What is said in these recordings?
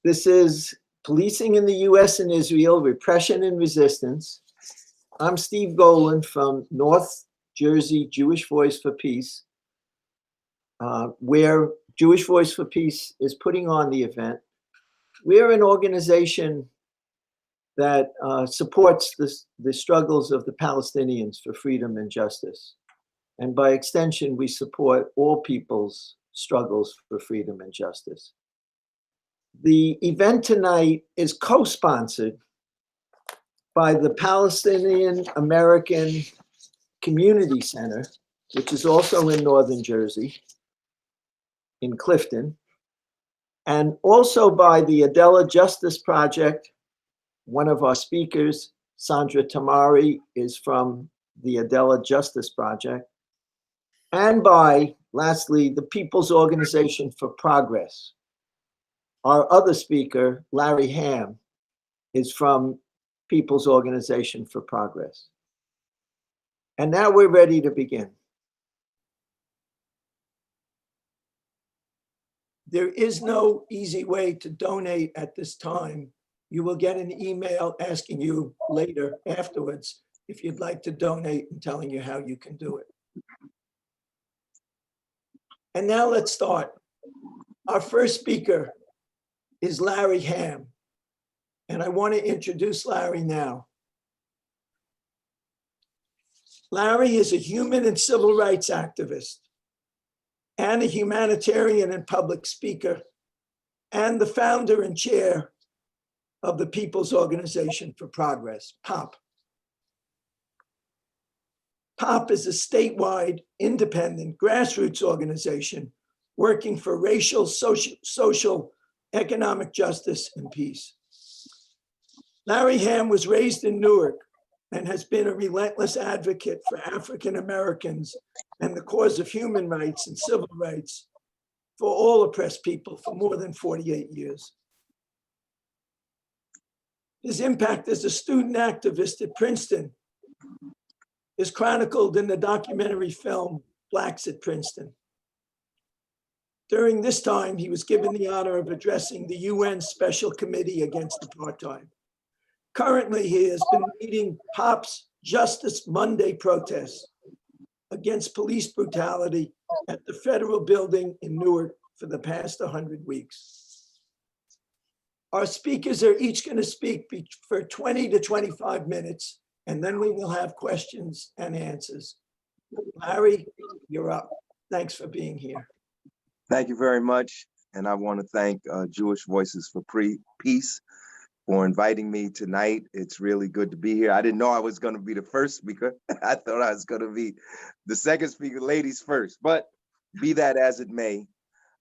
This is Policing in the U.S. and Israel, Repression and Resistance. I'm Steve Golan from North Jersey Jewish Voice for Peace, where Jewish Voice for Peace is putting on the event. We're an organization that supports the struggles of the Palestinians for freedom and justice. And by extension, we support all people's struggles for freedom and justice. The event tonight is co-sponsored by the Palestinian American Community Center, which is also in Northern Jersey, in Clifton, and also by the Adela Justice Project. One of our speakers, Sandra Tamari, is from the Adela Justice Project, and by, lastly, the People's Organization for Progress. Our other speaker, Larry Ham, is from People's Organization for Progress. And now we're ready to begin. There is no easy way to donate at this time. You will get an email asking you later afterwards if you'd like to donate and telling you how you can do it. And now let's start. Our first speaker is Larry Ham. And I want to introduce Larry now. Larry is a human and civil rights activist and a humanitarian and public speaker, and the founder and chair of the People's Organization for Progress, POP. POP is a statewide, independent, grassroots organization working for racial, social, economic justice, and peace. Larry Ham was raised in Newark and has been a relentless advocate for African Americans and the cause of human rights and civil rights for all oppressed people for more than 48 years. His impact as a student activist at Princeton is chronicled in the documentary film, Blacks at Princeton. During this time, he was given the honor of addressing the UN Special Committee Against Apartheid. Currently, he has been leading POP's Justice Monday protests against police brutality at the federal building in Newark for the past 100 weeks. Our speakers are each going to speak for 20 to 25 minutes, and then we will have questions and answers. Larry, you're up. Thanks for being here. Thank you very much. And I want to thank Jewish Voices for Peace for inviting me tonight. It's really good to be here. I didn't know I was going to be the first speaker. I thought I was going to be the second speaker, ladies first. But be that as it may,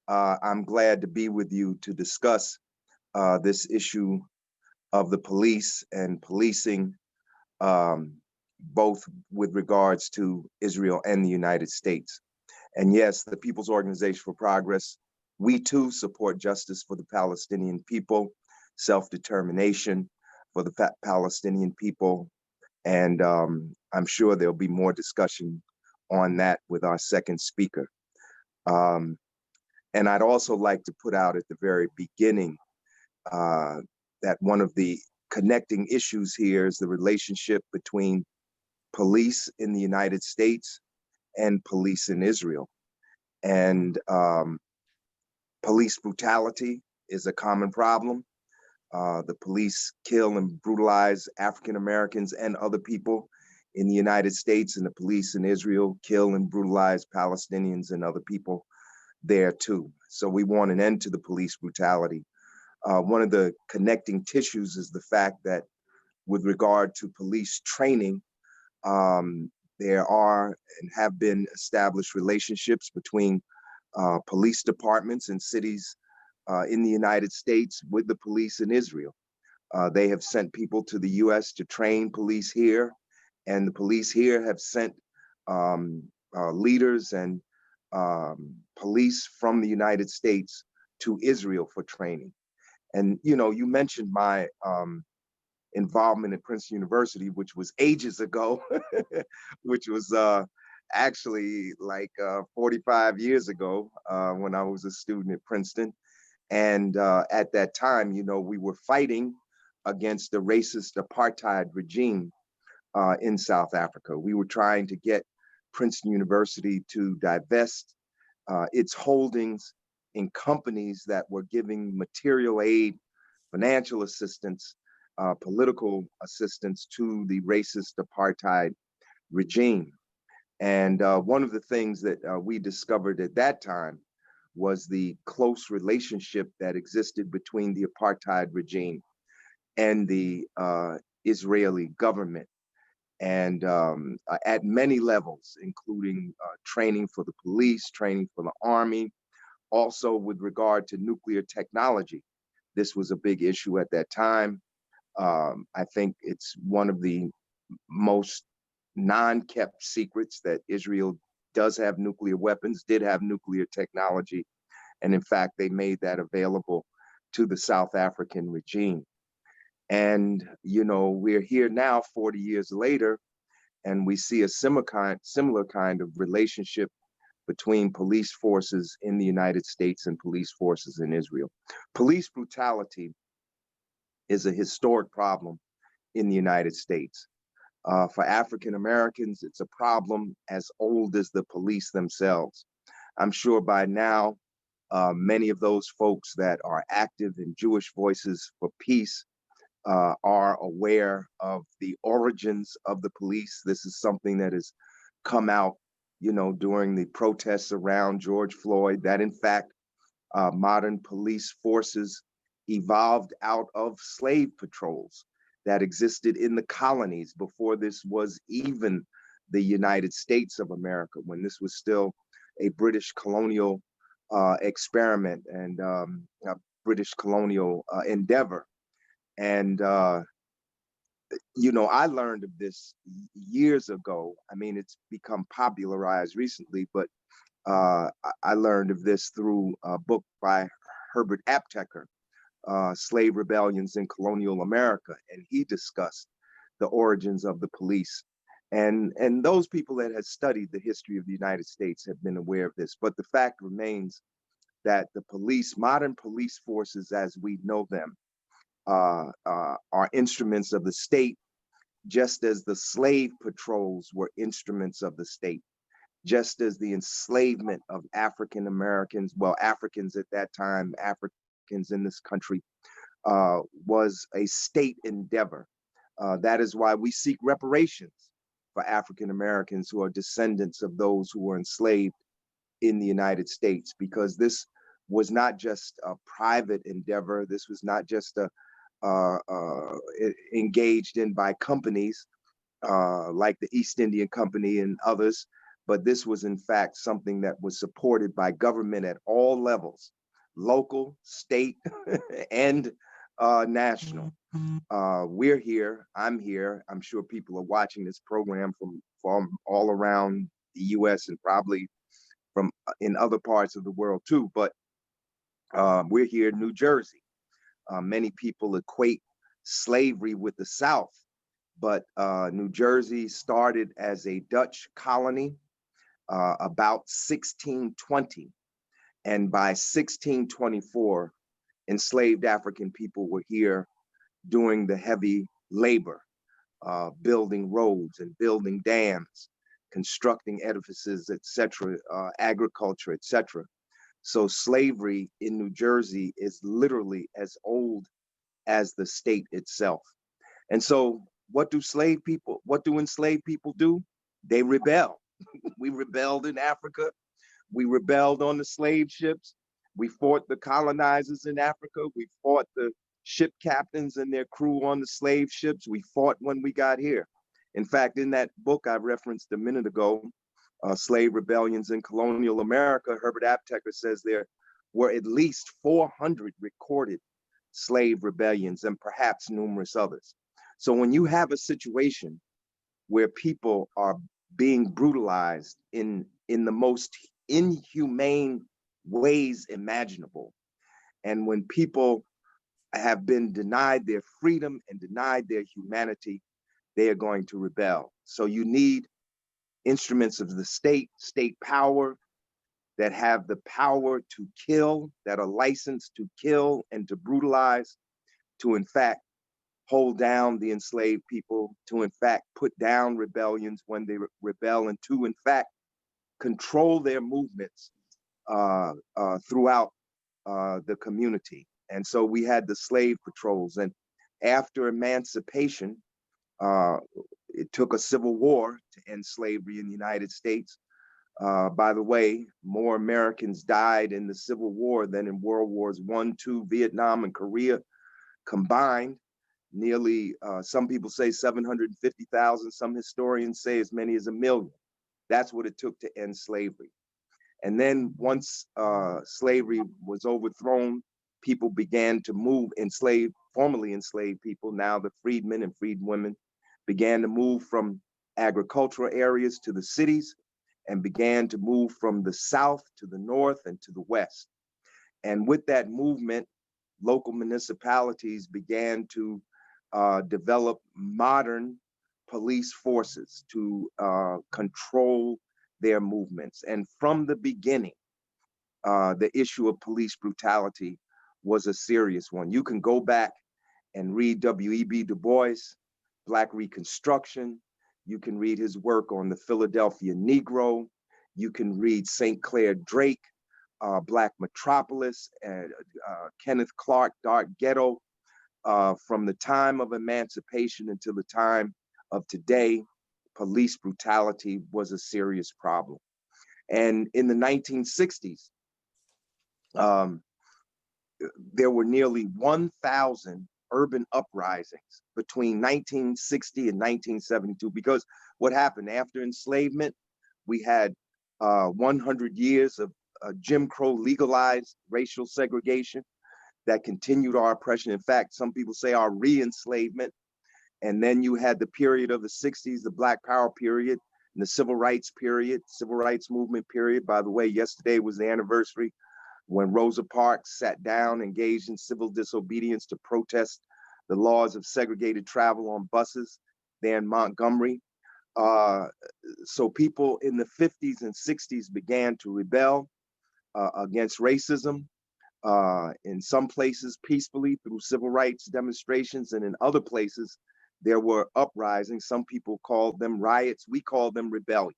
I'm glad to be with you to discuss this issue of the police and policing, both with regards to Israel and the United States. And yes, the People's Organization for Progress, we too support justice for the Palestinian people, self-determination for the Palestinian people. And I'm sure there'll be more discussion on that with our second speaker. And I'd also like to put out at the very beginning that one of the connecting issues here is the relationship between police in the United States and police in Israel. And police brutality is a common problem. The police kill and brutalize African Americans and other people in the United States, and the police in Israel kill and brutalize Palestinians and other people there too. So we want an end to the police brutality. One of the connecting tissues is the fact that with regard to police training, there are and have been established relationships between police departments in cities in the United States with the police in Israel. They have sent people to the US to train police here, and the police here have sent leaders and police from the United States to Israel for training. And you know, you mentioned my involvement at Princeton University, which was ages ago, which was actually like 45 years ago when I was a student at Princeton. And at that time, you know, we were fighting against the racist apartheid regime in South Africa. We were trying to get Princeton University to divest its holdings in companies that were giving material aid, financial assistance, political assistance to the racist apartheid regime. And one of the things that we discovered at that time was the close relationship that existed between the apartheid regime and the Israeli government. And at many levels, including training for the police, training for the army, also with regard to nuclear technology. This was a big issue at that time. I think it's one of the most non-kept secrets that Israel does have nuclear weapons, did have nuclear technology, and in fact, they made that available to the South African regime. And, you know, we're here now 40 years later, and we see a similar kind of relationship between police forces in the United States and police forces in Israel. Police brutality is a historic problem in the United States. For African Americans, it's a problem as old as the police themselves. I'm sure by now, many of those folks that are active in Jewish Voices for Peace are aware of the origins of the police. This is something that has come out, you know, during the protests around George Floyd, that in fact, modern police forces evolved out of slave patrols that existed in the colonies before this was even the United States of America, when this was still a British colonial experiment and a British colonial endeavor. And, you know, I learned of this years ago. I mean, it's become popularized recently, but I learned of this through a book by Herbert Aptheker, Slave Rebellions in Colonial America. And he discussed the origins of the police. And those people that have studied the history of the United States have been aware of this. But the fact remains that the police, modern police forces as we know them, are instruments of the state, just as the slave patrols were instruments of the state, just as the enslavement of African Americans, well, Africans at that time, Africans in this country, was a state endeavor. That is why we seek reparations for African Americans who are descendants of those who were enslaved in the United States, because this was not just a private endeavor. This was not just a engaged in by companies like the East Indian Company and others, but this was in fact something that was supported by government at all levels, local, state, and national. We're here, I'm here. I'm sure people are watching this program from all around the US and probably from in other parts of the world too, but we're here in New Jersey. Many people equate slavery with the South, but New Jersey started as a Dutch colony about 1620. And by 1624, enslaved African people were here doing the heavy labor, building roads and building dams, constructing edifices, etc., agriculture, etc. So slavery in New Jersey is literally as old as the state itself. And so what do enslaved people do? They rebel. We rebelled in Africa. We rebelled on the slave ships. We fought the colonizers in Africa. We fought the ship captains and their crew on the slave ships. We fought when we got here. In fact, in that book I referenced a minute ago, Slave Rebellions in Colonial America, Herbert Aptheker says there were at least 400 recorded slave rebellions and perhaps numerous others. So when you have a situation where people are being brutalized in the most inhumane ways imaginable, and when people have been denied their freedom and denied their humanity, they are going to rebel. So you need instruments of the state, state power, that have the power to kill, that are licensed to kill and to brutalize, to in fact hold down the enslaved people, to in fact put down rebellions when they rebel, and to in fact control their movements throughout the community. And so we had the slave patrols. And after emancipation, it took a civil war to end slavery in the United States. By the way, more Americans died in the Civil War than in World Wars I, II, Vietnam, and Korea combined. Nearly, some people say 750,000, some historians say as many as 1 million. That's what it took to end slavery. And then once slavery was overthrown, people began to move, formerly enslaved people, now the freedmen and freedwomen, began to move from agricultural areas to the cities, and began to move from the south to the north and to the west. And with that movement, local municipalities began to develop modern police forces to control their movements. And from the beginning, the issue of police brutality was a serious one. You can go back and read W.E.B. Du Bois, Black Reconstruction. You can read his work on the Philadelphia Negro. You can read St. Clair Drake, Black Metropolis, and Kenneth Clark, Dark Ghetto. From the time of emancipation until the time of today, police brutality was a serious problem. And in the 1960s, there were nearly 1,000 urban uprisings between 1960 and 1972, because what happened after enslavement, we had 100 years of Jim Crow legalized racial segregation that continued our oppression. In fact, some people say our re-enslavement. And then you had the period of the 60s, the Black Power period, and the Civil Rights period, Civil Rights Movement period. By the way, yesterday was the anniversary when Rosa Parks sat down, engaged in civil disobedience to protest the laws of segregated travel on buses there in Montgomery. So people in the 50s and 60s began to rebel against racism, in some places peacefully through civil rights demonstrations, and in other places there were uprisings. Some people called them riots. We call them rebellions.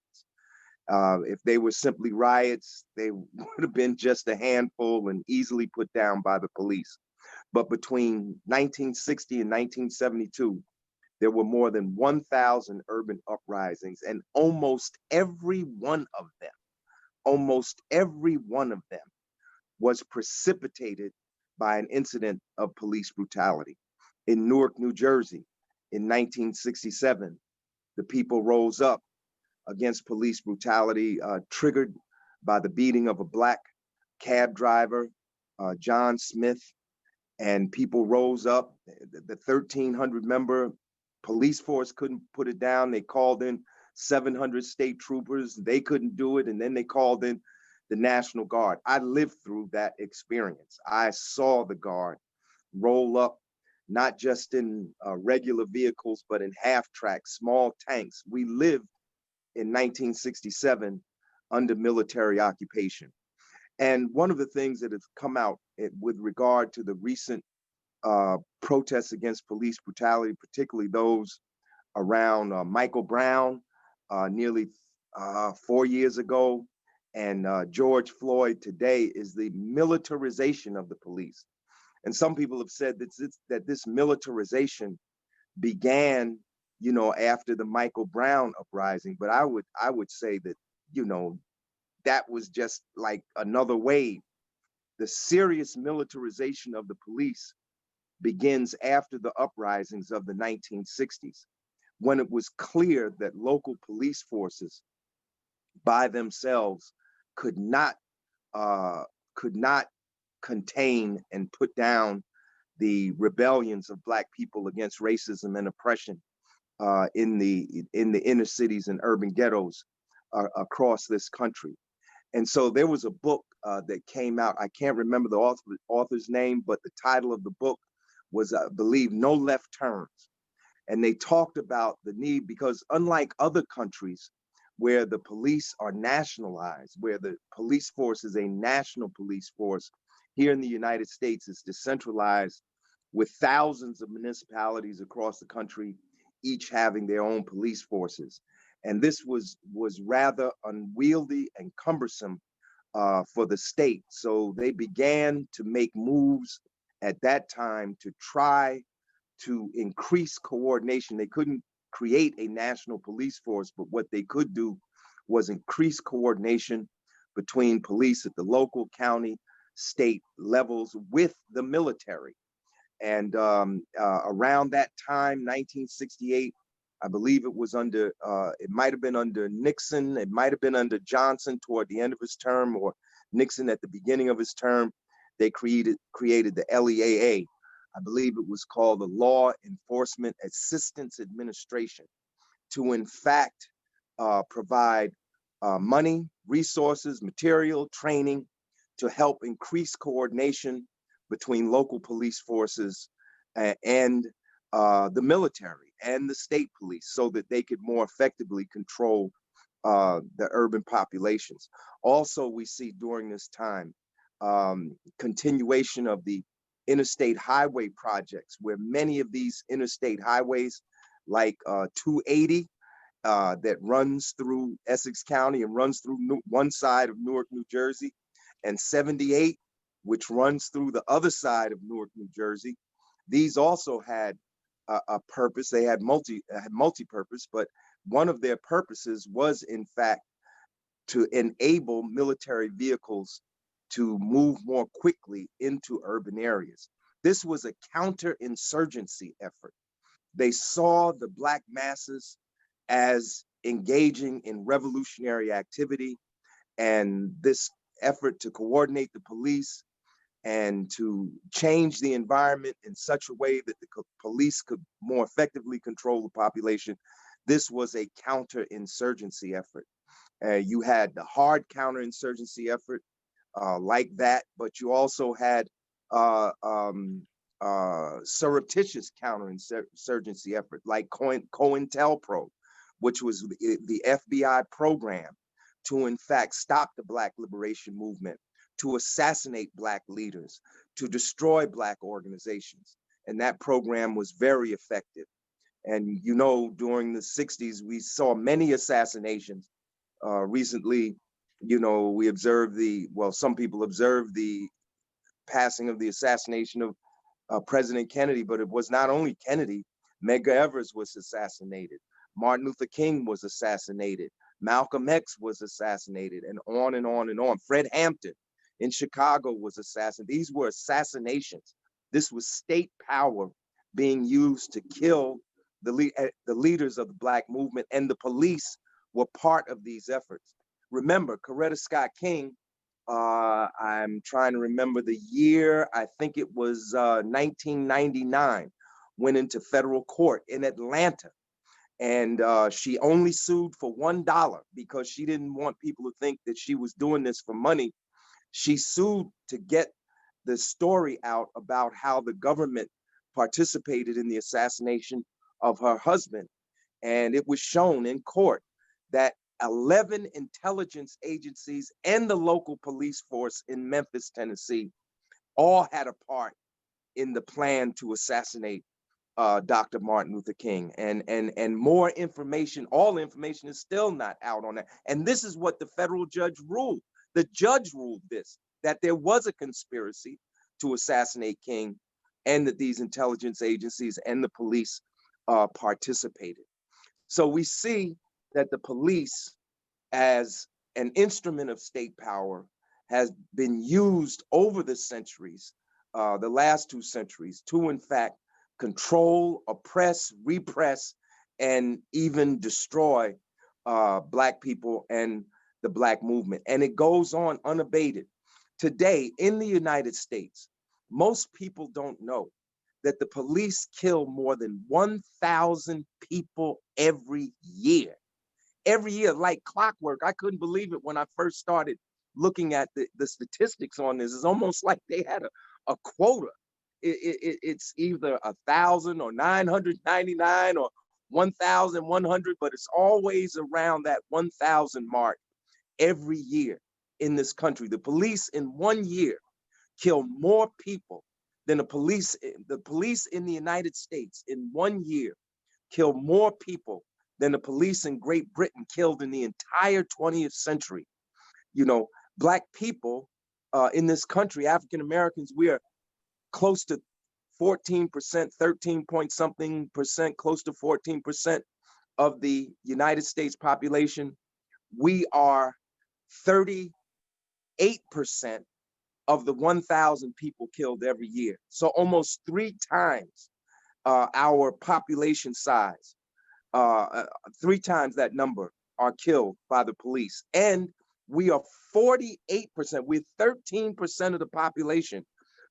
If they were simply riots, they would have been just a handful and easily put down by the police. But between 1960 and 1972, there were more than 1,000 urban uprisings, and almost every one of them was precipitated by an incident of police brutality. In Newark, New Jersey, in 1967, the people rose up against police brutality, triggered by the beating of a Black cab driver, John Smith, and people rose up. The 1,300 member police force couldn't put it down. They called in 700 state troopers. They couldn't do it. And then they called in the National Guard. I lived through that experience. I saw the Guard roll up, not just in regular vehicles, but in half-track, small tanks. We lived in 1967 under military occupation. And one of the things that has come out with regard to the recent protests against police brutality, particularly those around Michael Brown nearly 4 years ago, and George Floyd today, is the militarization of the police. And some people have said that this militarization began, after the Michael Brown uprising. But I would say that, that was just like another wave. The serious militarization of the police begins after the uprisings of the 1960s, when it was clear that local police forces by themselves could not contain and put down the rebellions of Black people against racism and oppression in the inner cities and urban ghettos across this country. And so there was a book that came out. I can't remember the author's name, but the title of the book was, I believe, No Left Turns. And they talked about the need, because unlike other countries where the police are nationalized, where the police force is a national police force. Here in the United States, it's decentralized with thousands of municipalities across the country, each having their own police forces. And this was rather unwieldy and cumbersome for the state. So they began to make moves at that time to try to increase coordination. They couldn't create a national police force, but what they could do was increase coordination between police at the local, county, state levels with the military. And around that time, 1968, I believe it was under, it might have been under Nixon, it might have been under Johnson toward the end of his term, or Nixon at the beginning of his term, they created the LEAA. I believe it was called the Law Enforcement Assistance Administration, to in fact provide money, resources, material, training to help increase coordination between local police forces and the military and the state police, so that they could more effectively control the urban populations. Also, we see during this time continuation of the interstate highway projects, where many of these interstate highways, like 280, that runs through Essex County and runs through one side of Newark, New Jersey, and 78, which runs through the other side of Newark, New Jersey. These also had a purpose. They had multi-purpose, but one of their purposes was, in fact, to enable military vehicles to move more quickly into urban areas. This was a counterinsurgency effort. They saw the Black masses as engaging in revolutionary activity, and this effort to coordinate the police and to change the environment in such a way that the police could more effectively control the population. This was a counterinsurgency effort. You had the hard counterinsurgency effort like that, but you also had surreptitious counterinsurgency effort like COINTELPRO, which was the FBI program to in fact stop the Black liberation movement, to assassinate Black leaders, to destroy Black organizations. And that program was very effective. And you know, during the 60s, we saw many assassinations. Recently, you know, we observed some people observed the passing of the assassination of President Kennedy, but it was not only Kennedy. Medgar Evers was assassinated. Martin Luther King was assassinated. Malcolm X was assassinated, and on and on and on. Fred Hampton in Chicago was assassinated. These were assassinations. This was state power being used to kill the leaders of the Black movement, and the police were part of these efforts. Remember, Coretta Scott King, I'm trying to remember the year, I think it was 1999, went into federal court in Atlanta. And she only sued for $1 because she didn't want people to think that she was doing this for money. She sued to get the story out about how the government participated in the assassination of her husband. And it was shown in court that 11 intelligence agencies and the local police force in Memphis, Tennessee, all had a part in the plan to assassinate Dr. Martin Luther King. And more information, all information is still not out on that. And this is what the federal judge ruled. The judge ruled this, that there was a conspiracy to assassinate King, and that these intelligence agencies and the police participated. So we see that the police, as an instrument of state power, has been used over the centuries, the last 2 centuries, to in fact control, oppress, repress, and even destroy Black people and the Black movement. And it goes on unabated. Today in the United States, most people don't know that the police kill more than 1,000 people every year. Every year, like clockwork. I couldn't believe it when I first started looking at the statistics on this. It's almost like they had a quota. It's either 1,000 or 999 or 1,100, but it's always around that 1,000 mark every year in this country. The police in 1 year kill more people than the police in the United States in 1 year kill more people than the police in Great Britain killed in the entire 20th century. You know, Black people in this country, African Americans, we are close to 14%, 13 point something percent, close to 14% of the United States population. We are 38% of the 1,000 people killed every year. So almost 3 times our population size, 3 times that number are killed by the police. And we are 48%, we're 13% of the population,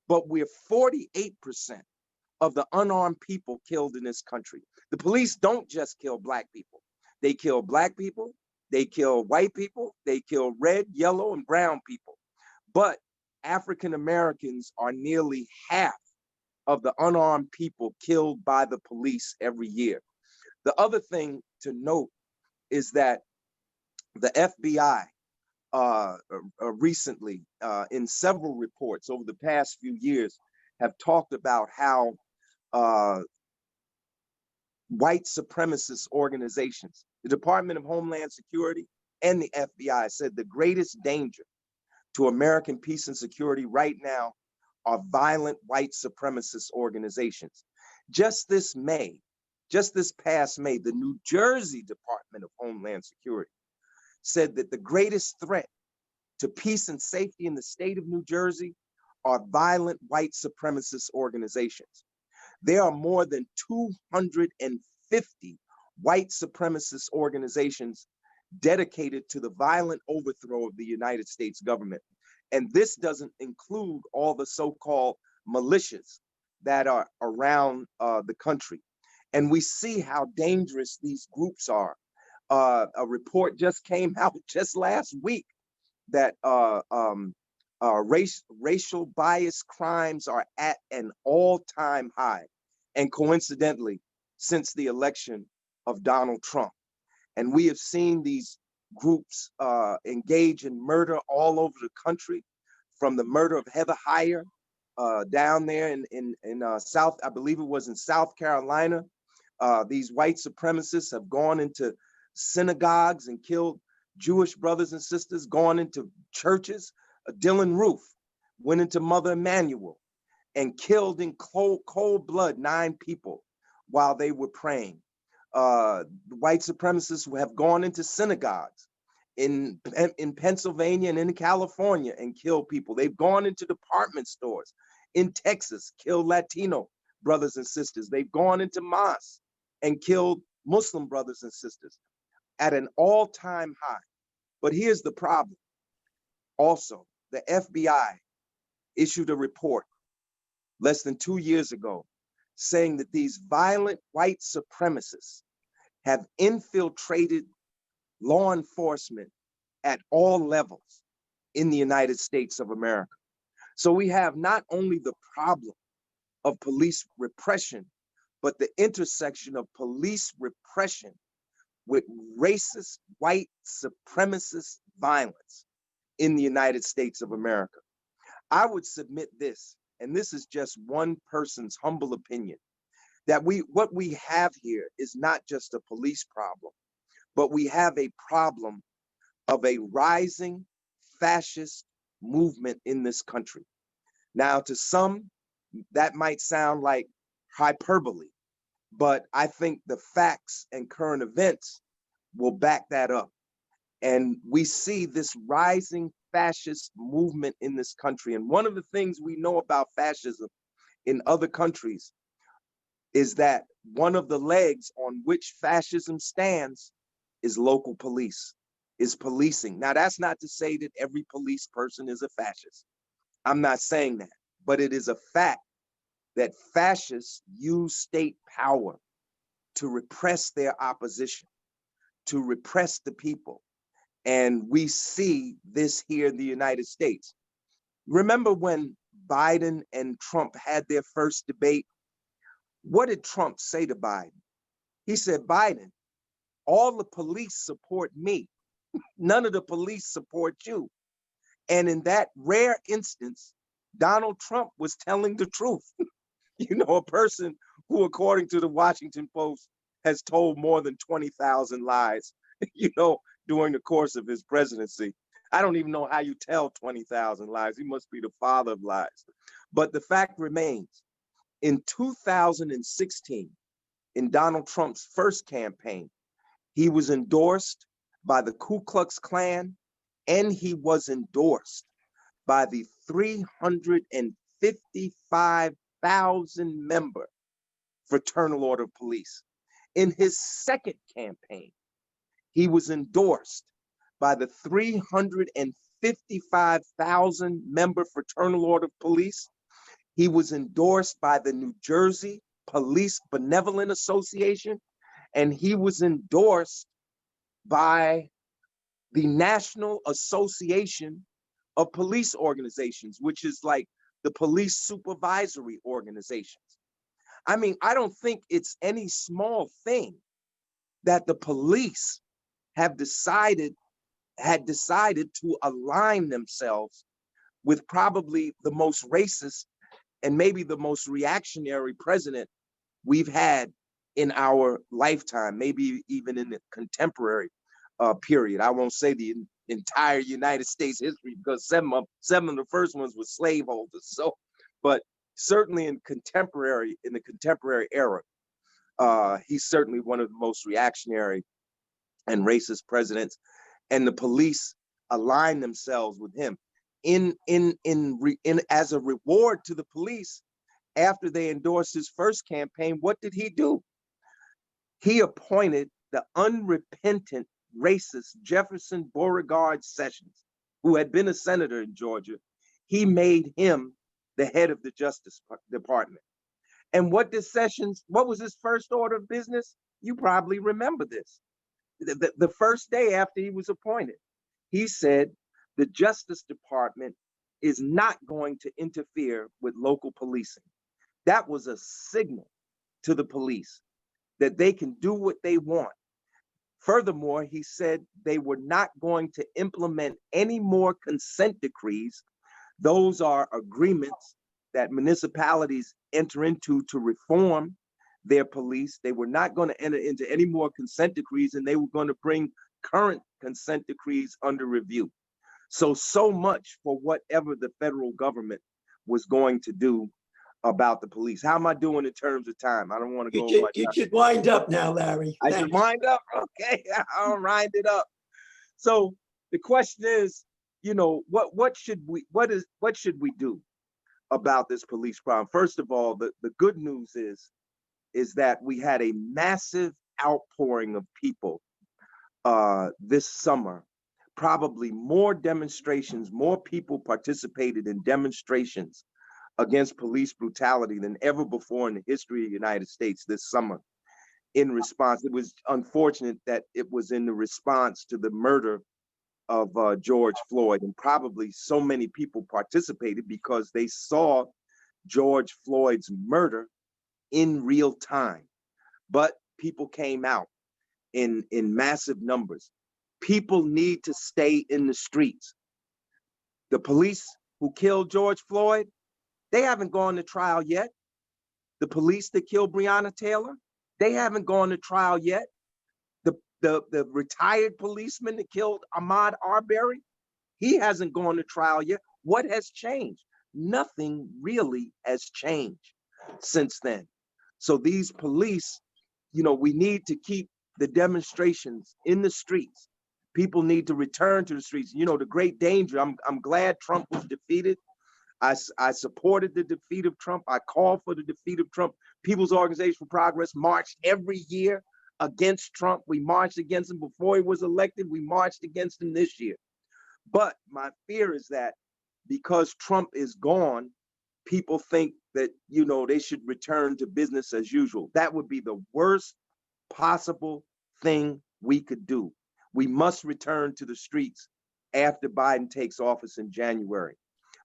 but we're 48% of the unarmed people killed in this country. The police don't just kill Black people. They kill Black people, they kill white people, they kill red, yellow, and brown people. But African Americans are nearly half of the unarmed people killed by the police every year. The other thing to note is that the FBI recently, in several reports over the past few years, have talked about how white supremacist organizations, the Department of Homeland Security and the FBI, said the greatest danger to American peace and security right now are violent white supremacist organizations. Just this past May, the New Jersey Department of Homeland Security said that the greatest threat to peace and safety in the state of New Jersey are violent white supremacist organizations. There are more than 250 white supremacist organizations dedicated to the violent overthrow of the United States government. And this doesn't include all the so-called militias that are around the country. And we see how dangerous these groups are. A report just came out just last week that racial bias crimes are at an all-time high, and coincidentally, since the election of Donald Trump. And we have seen these groups engage in murder all over the country, from the murder of Heather Heyer down there in South, I believe it was in South Carolina. These white supremacists have gone into synagogues and killed Jewish brothers and sisters, gone into churches. Dylan Roof went into Mother Emanuel and killed in cold blood 9 people while they were praying. White supremacists have gone into synagogues in Pennsylvania and in California and killed people. They've gone into department stores in Texas, killed Latino brothers and sisters. They've gone into mosques and killed Muslim brothers and sisters at an all-time high. But here's the problem. Also, the FBI issued a report less than 2 years ago saying that these violent white supremacists have infiltrated law enforcement at all levels in the United States of America. So we have not only the problem of police repression, but the intersection of police repression with racist white supremacist violence in the United States of America. I would submit this, and this is just one person's humble opinion, that what we have here is not just a police problem, but we have a problem of a rising fascist movement in this country. Now, to some, that might sound like hyperbole, but I think the facts and current events will back that up. And we see this rising fascist movement in this country. And one of the things we know about fascism in other countries is that one of the legs on which fascism stands is local police, is policing. Now, that's not to say that every police person is a fascist. I'm not saying that, but it is a fact that fascists use state power to repress their opposition, to repress the people. And we see this here in the United States. Remember when Biden and Trump had their first debate? What did Trump say to Biden? He said, Biden, all the police support me. None of the police support you. And in that rare instance, Donald Trump was telling the truth. A person who, according to the Washington Post, has told more than 20,000 lies, during the course of his presidency. I don't even know how you tell 20,000 lies. He must be the father of lies. But the fact remains, in 2016, in Donald Trump's first campaign, he was endorsed by the Ku Klux Klan, and he was endorsed by the 355,000 member Fraternal Order of Police. In his second campaign, he was endorsed by the 355,000 member Fraternal Order of Police. He was endorsed by the New Jersey Police Benevolent Association, and he was endorsed by the National Association of Police Organizations, which is like the police supervisory organizations. I mean, I don't think it's any small thing that the police had decided to align themselves with probably the most racist and maybe the most reactionary president we've had in our lifetime, maybe even in the contemporary period. I won't say the entire United States history, because seven of the first ones were slaveholders. So, but certainly in the contemporary era, he's certainly one of the most reactionary and racist presidents, and the police aligned themselves with him. As a reward to the police, after they endorsed his first campaign, what did he do? He appointed the unrepentant racist Jefferson Beauregard Sessions, who had been a senator in Georgia. He made him the head of the Justice Department. And what was his first order of business? You probably remember this. The first day after he was appointed, he said the Justice Department is not going to interfere with local policing. That was a signal to the police that they can do what they want. Furthermore, he said they were not going to implement any more consent decrees. Those are agreements that municipalities enter into to reform their police. They were not going to enter into any more consent decrees, and they were going to bring current consent decrees under review. So much for whatever the federal government was going to do about the police. How am I doing in terms of time? I don't want to go much. You should wind up now, Larry. I should wind up? Okay, I'll wind it up. So the question is, what should we do about this police problem? First of all, the good news is that we had a massive outpouring of people this summer. Probably more demonstrations, more people participated in demonstrations against police brutality than ever before in the history of the United States this summer. In response, it was unfortunate that it was in the response to the murder of George Floyd, and probably so many people participated because they saw George Floyd's murder in real time. But people came out in massive numbers. People need to stay in the streets. The police who killed George Floyd, they haven't gone to trial yet. The police that killed Breonna Taylor, they haven't gone to trial yet. The retired policeman that killed Ahmaud Arbery, he hasn't gone to trial yet. What has changed? Nothing really has changed since then. So these police, we need to keep the demonstrations in the streets. People need to return to the streets. The great danger, I'm glad Trump was defeated. I supported the defeat of Trump. I called for the defeat of Trump. People's Organization for Progress marched every year against Trump. We marched against him before he was elected. We marched against him this year. But my fear is that because Trump is gone, people think that, they should return to business as usual. That would be the worst possible thing we could do. We must return to the streets after Biden takes office in January.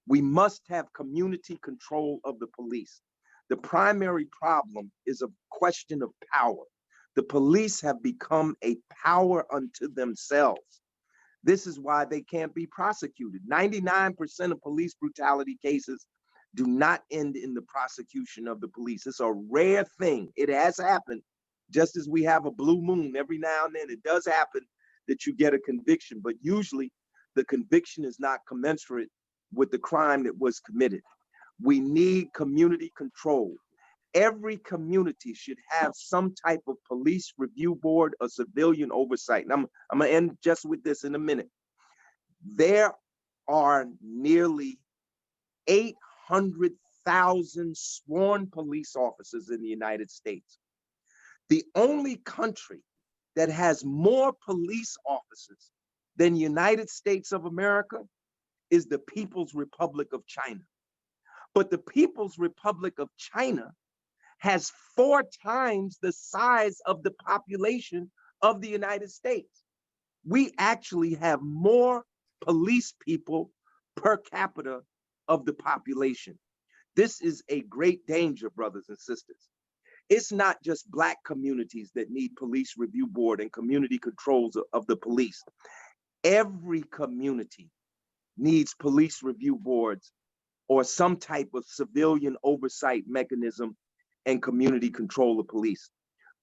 We must have community control of the police. The primary problem is a question of power. The police have become a power unto themselves. This is why they can't be prosecuted. 99% of police brutality cases do not end in the prosecution of the police. It's a rare thing. It has happened, just as we have a blue moon every now and then. It does happen that you get a conviction, but usually the conviction is not commensurate with the crime that was committed. We need community control. Every community should have some type of police review board or civilian oversight. And I'm gonna end just with this in a minute. There are nearly 800,000 sworn police officers in the United States. The only country that has more police officers than United States of America is the People's Republic of China. But the People's Republic of China has 4 times the size of the population of the United States. We actually have more police people per capita of the population. This is a great danger, brothers and sisters. It's not just Black communities that need police review board and community controls of the police. Every community needs police review boards or some type of civilian oversight mechanism and community control of police.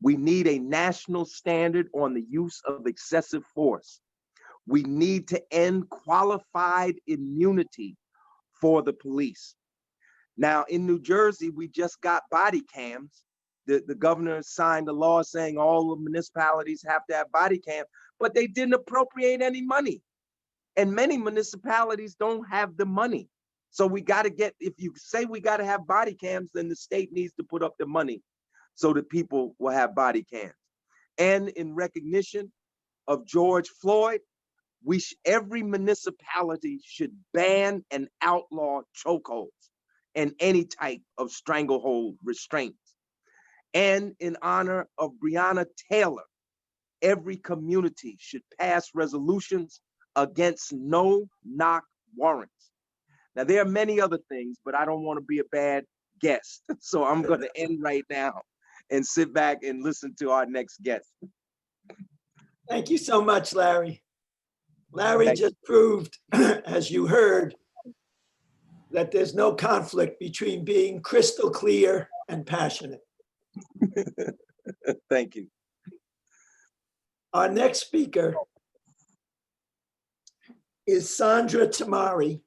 We need a national standard on the use of excessive force. We need to end qualified immunity for the police. Now, in New Jersey, we just got body cams. The governor signed a law saying all the municipalities have to have body cams, but they didn't appropriate any money. And many municipalities don't have the money. So we got to get, if you say we got to have body cams, then the state needs to put up the money so that people will have body cams. And in recognition of George Floyd, every municipality should ban and outlaw chokeholds and any type of stranglehold restraints. And in honor of Breonna Taylor, every community should pass resolutions against no-knock warrants. Now, there are many other things, but I don't want to be a bad guest. So I'm going to end right now and sit back and listen to our next guest. Thank you so much, Larry. Larry just proved, as you heard, that there's no conflict between being crystal clear and passionate. Thank you. Our next speaker is Sandra Tamari.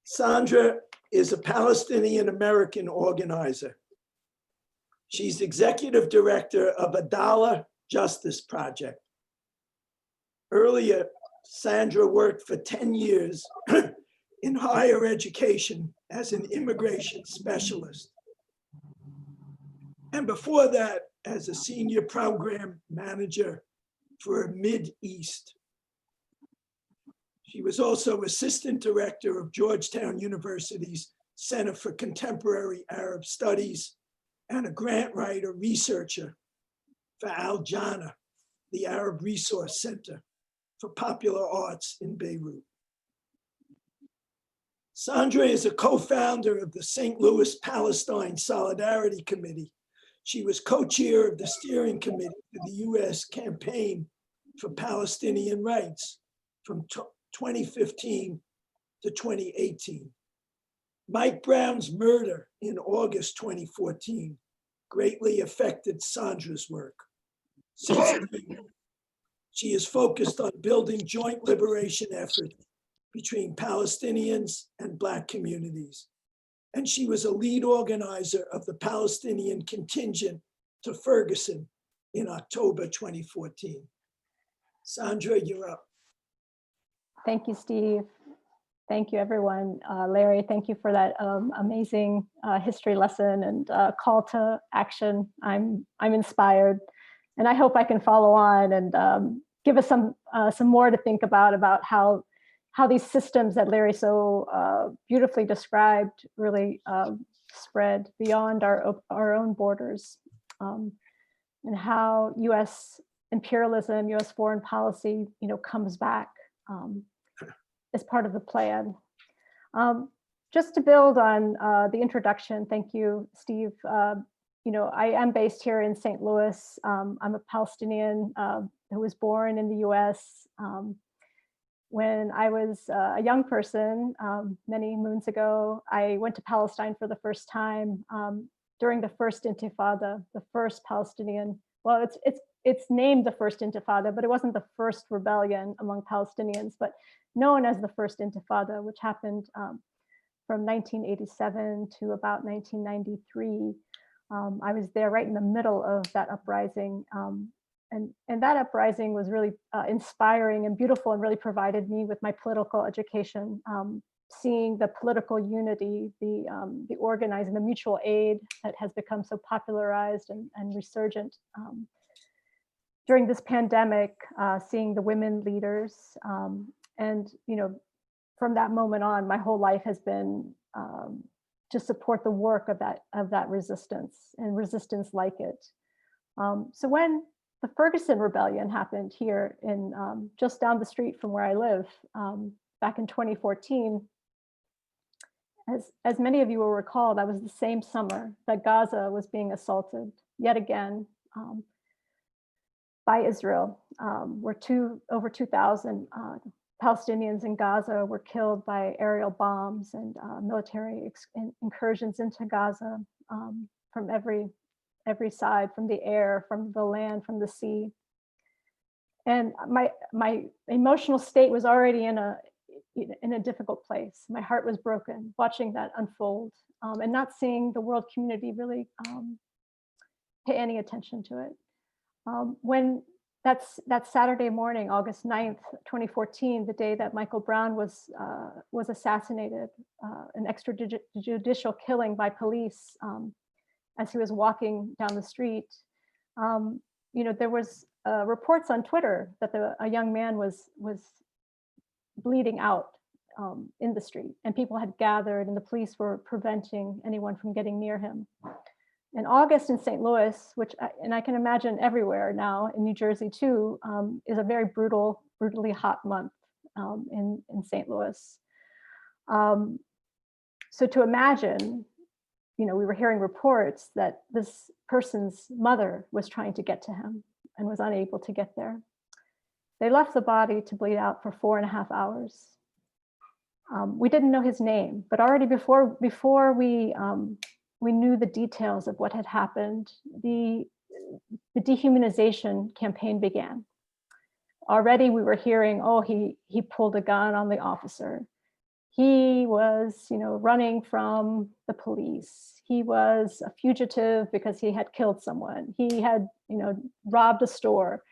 Sandra is a Palestinian American organizer. She's executive director of Adala Justice Project. Earlier, Sandra worked for 10 years in higher education as an immigration specialist. And before that, as a senior program manager for Mid-East. She was also assistant director of Georgetown University's Center for Contemporary Arab Studies and a grant writer researcher for Al Jannah, the Arab Resource Center for Popular Arts in Beirut. Sandra is a co-founder of the St. Louis Palestine Solidarity Committee. She was co-chair of the steering committee for the U.S. Campaign for Palestinian Rights from 2015 to 2018. Mike Brown's murder in August 2014 greatly affected Sandra's work. Since then, she is focused on building joint liberation efforts between Palestinians and Black communities. And she was a lead organizer of the Palestinian contingent to Ferguson in October 2014. Sandra, you're up. Thank you, Steve. Thank you, everyone. Larry, thank you for that amazing history lesson and call to action. I'm inspired, and I hope I can follow on and give us some more to think about how these systems that Larry so beautifully described really spread beyond our own borders, and how U.S. imperialism, U.S. foreign policy, comes back as part of the plan. Just to build on the introduction, thank you, Steve. I am based here in St. Louis. I'm a Palestinian who was born in the US. When I was a young person, many moons ago, I went to Palestine for the first time during the first Intifada, the first Palestinian. Well, it's named the first Intifada, but it wasn't the first rebellion among Palestinians, but known as the first Intifada, which happened from 1987 to about 1993. I was there right in the middle of that uprising. And that uprising was really inspiring and beautiful, and really provided me with my political education, seeing the political unity, the organizing, the mutual aid that has become so popularized and resurgent during this pandemic, seeing the women leaders. And from that moment on, my whole life has been to support the work of that resistance and resistance like it. So when the Ferguson Rebellion happened here in just down the street from where I live back in 2014, as many of you will recall, that was the same summer that Gaza was being assaulted yet again by Israel, where over 2,000 Palestinians in Gaza were killed by aerial bombs and military incursions into Gaza from every side, from the air, from the land, from the sea. And my emotional state was already in a difficult place. My heart was broken watching that unfold, and not seeing the world community really pay any attention to it. When that Saturday morning, August 9th, 2014, the day that Michael Brown was assassinated, an extrajudicial killing by police as he was walking down the street. There was reports on Twitter that a young man was bleeding out in the street, and people had gathered, and the police were preventing anyone from getting near him. In August in St. Louis, and I can imagine everywhere now, in New Jersey too, is a very brutally hot month in St. Louis. So to imagine, we were hearing reports that this person's mother was trying to get to him and was unable to get there. They left the body to bleed out for 4.5 hours. We didn't know his name, but already before we knew the details of what had happened, the dehumanization campaign began. Already we were hearing, oh, he pulled a gun on the officer. He was, running from the police. He was a fugitive because he had killed someone. He had, robbed a store.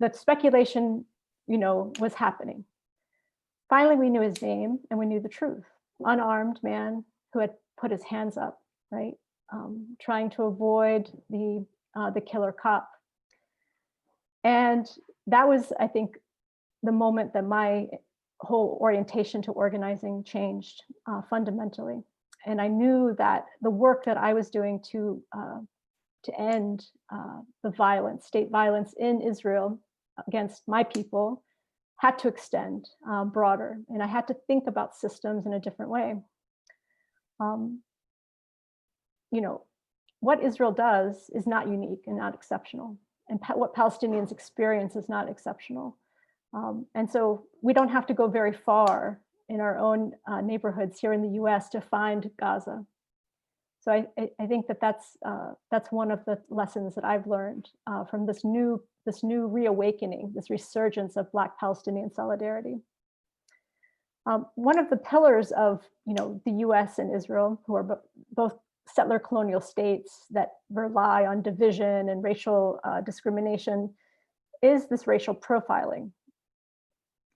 The speculation, was happening. Finally, we knew his name and we knew the truth. Unarmed man who had put his hands up, right? Trying to avoid the killer cop. And that was, I think, the moment that my whole orientation to organizing changed fundamentally. And I knew that the work that I was doing to end the violence, state violence in Israel against my people, had to extend broader. And I had to think about systems in a different way. What Israel does is not unique and not exceptional. And what Palestinians experience is not exceptional. And so we don't have to go very far in our own neighborhoods here in the US to find Gaza. So I think that's one of the lessons that I've learned from this new reawakening, this resurgence of Black Palestinian solidarity. One of the pillars of the US and Israel, who are both settler colonial states that rely on division and racial discrimination, is this racial profiling.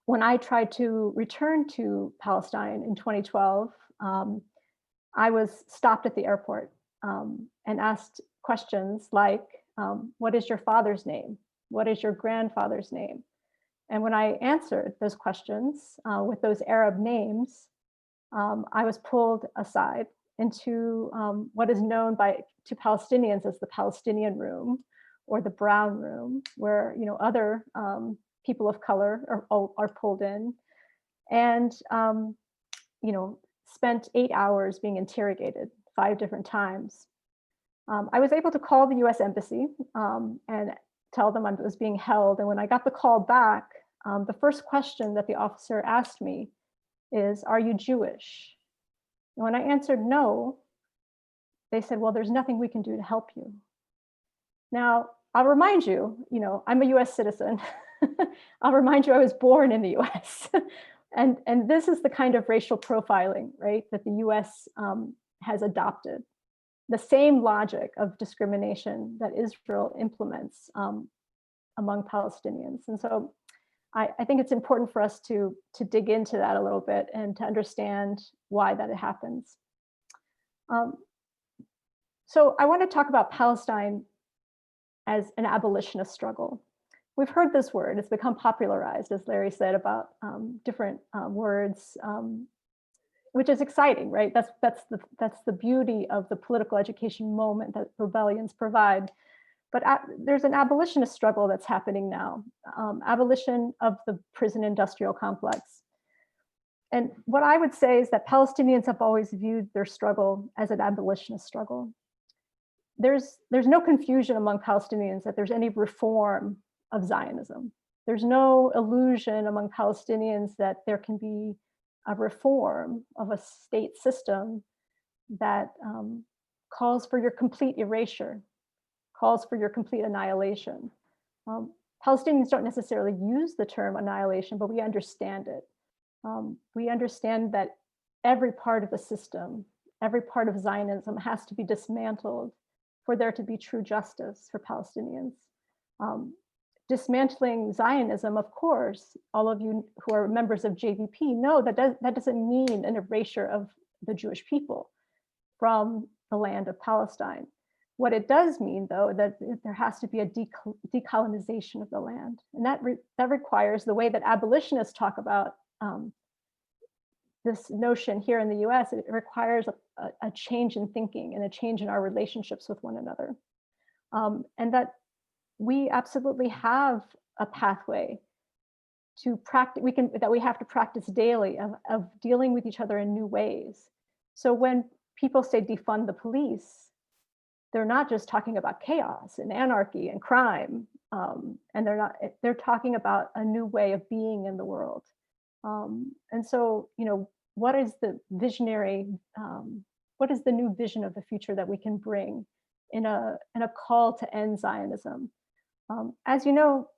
When I tried to return to Palestine in 2012, I was stopped at the airport and asked questions like, what is your father's name? What is your grandfather's name? And when I answered those questions with those Arab names, I was pulled aside into what is known to Palestinians as the Palestinian room or the brown room, where other people of color are pulled in, and spent 8 hours being interrogated 5 different times. I was able to call the US Embassy and tell them I was being held. And when I got the call back, the first question that the officer asked me is, "Are you Jewish?" And when I answered no, they said, "Well, there's nothing we can do to help you." Now, I'll remind you, I'm a US citizen. I'll remind you I was born in the US. and this is the kind of racial profiling, right, that the US has adopted. The same logic of discrimination that Israel implements among Palestinians. And so I think it's important for us to dig into that a little bit and to understand why that happens. So I want to talk about Palestine as an abolitionist struggle. We've heard this word, it's become popularized, as Larry said, about different words, which is exciting, right? That's the beauty of the political education moment that rebellions provide. But there's an abolitionist struggle that's happening now, abolition of the prison industrial complex. And what I would say is that Palestinians have always viewed their struggle as an abolitionist struggle. There's no confusion among Palestinians that there's any reform of Zionism. There's no illusion among Palestinians that there can be a reform of a state system that calls for your complete erasure, calls for your complete annihilation. Palestinians don't necessarily use the term annihilation, but we understand it. We understand that every part of the system, every part of Zionism has to be dismantled for there to be true justice for Palestinians. Dismantling Zionism, of course, all of you who are members of JVP know that that doesn't mean an erasure of the Jewish people from the land of Palestine. What it does mean, though, that there has to be a decolonization of the land. And that requires the way that abolitionists talk about this notion here in the US, it requires a change in thinking and a change in our relationships with one another. And that we absolutely have a pathway to practice, that we have to practice daily of dealing with each other in new ways. So when people say defund the police, they're not just talking about chaos and anarchy and crime, and they're talking about a new way of being in the world. And so, what is the visionary, what is the new vision of the future that we can bring in a call to end Zionism? As you know,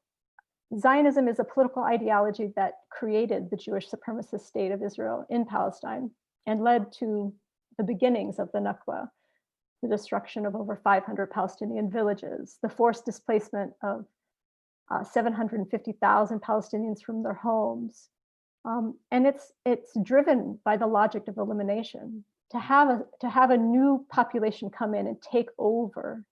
Zionism is a political ideology that created the Jewish supremacist state of Israel in Palestine and led to the beginnings of the Nakba, the destruction of over 500 Palestinian villages, the forced displacement of 750,000 Palestinians from their homes. And it's driven by the logic of elimination. To have a new population come in and take over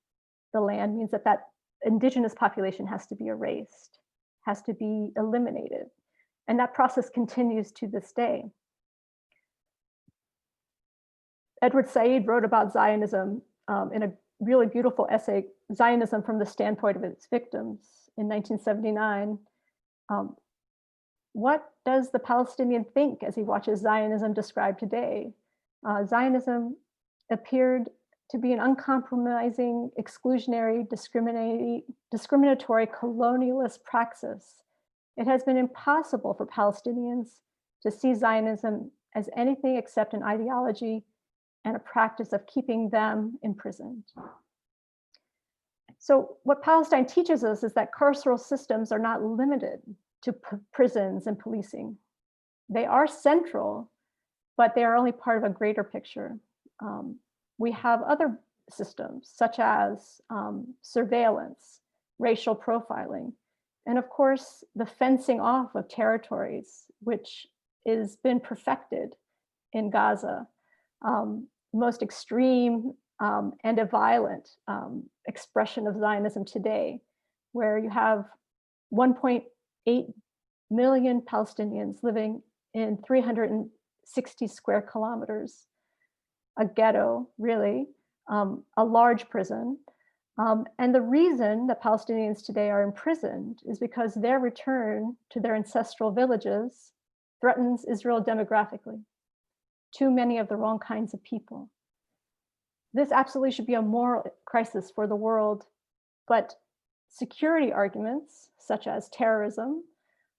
the land means that indigenous population has to be erased, has to be eliminated. And that process continues to this day. Edward Said wrote about Zionism in a really beautiful essay, Zionism from the Standpoint of Its Victims, in 1979. What does the Palestinian think as he watches Zionism described today? Zionism appeared to be an uncompromising, exclusionary, discriminatory colonialist praxis. It has been impossible for Palestinians to see Zionism as anything except an ideology and a practice of keeping them imprisoned. So what Palestine teaches us is that carceral systems are not limited to prisons and policing. They are central, but they are only part of a greater picture. We have other systems such as surveillance, racial profiling, and of course, the fencing off of territories, which has been perfected in Gaza. Most extreme and a violent expression of Zionism today, where you have 1.8 million Palestinians living in 360 square kilometers, a ghetto, really, a large prison. And the reason that Palestinians today are imprisoned is because their return to their ancestral villages threatens Israel demographically. Too many of the wrong kinds of people. this absolutely should be a moral crisis for the world, but security arguments such as terrorism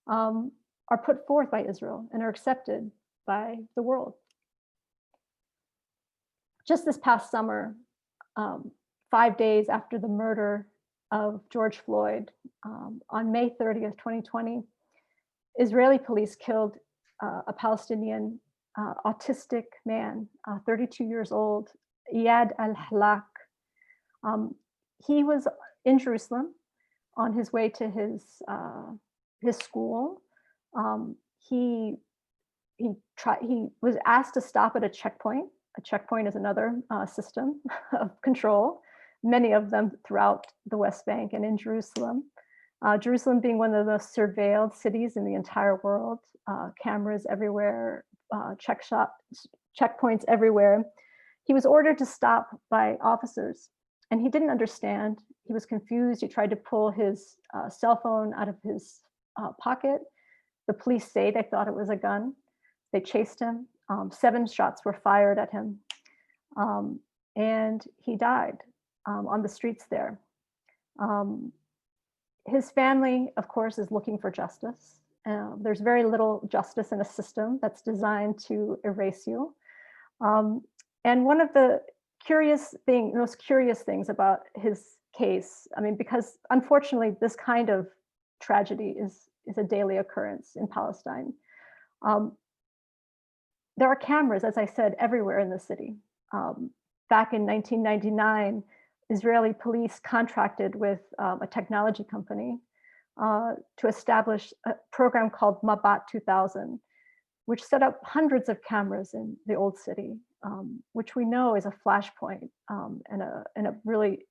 are put forth by Israel and are accepted by the world. Just this past summer, 5 days after the murder of George Floyd, on May 30th, 2020, Israeli police killed a Palestinian autistic man, 32 years old, Iyad al-Halak. He was in Jerusalem on his way to his school. He was asked to stop at a checkpoint. A checkpoint is another system of control, many of them throughout the West Bank and in Jerusalem. Jerusalem being one of the most surveilled cities in the entire world, cameras everywhere, checkpoints everywhere. He was ordered to stop by officers, and he didn't understand. He was confused. He tried to pull his cell phone out of his pocket. The police say they thought it was a gun. They chased him. 7 shots were fired at him, and he died on the streets there. His family, of course, is looking for justice. There's very little justice in a system that's designed to erase you. And one of the most curious things about his case, I mean, because unfortunately, this kind of tragedy is a daily occurrence in Palestine. There are cameras, as I said, everywhere in the city. Back in 1999, Israeli police contracted with a technology company to establish a program called Mabat 2000, which set up hundreds of cameras in the old city, which we know is a flashpoint and a really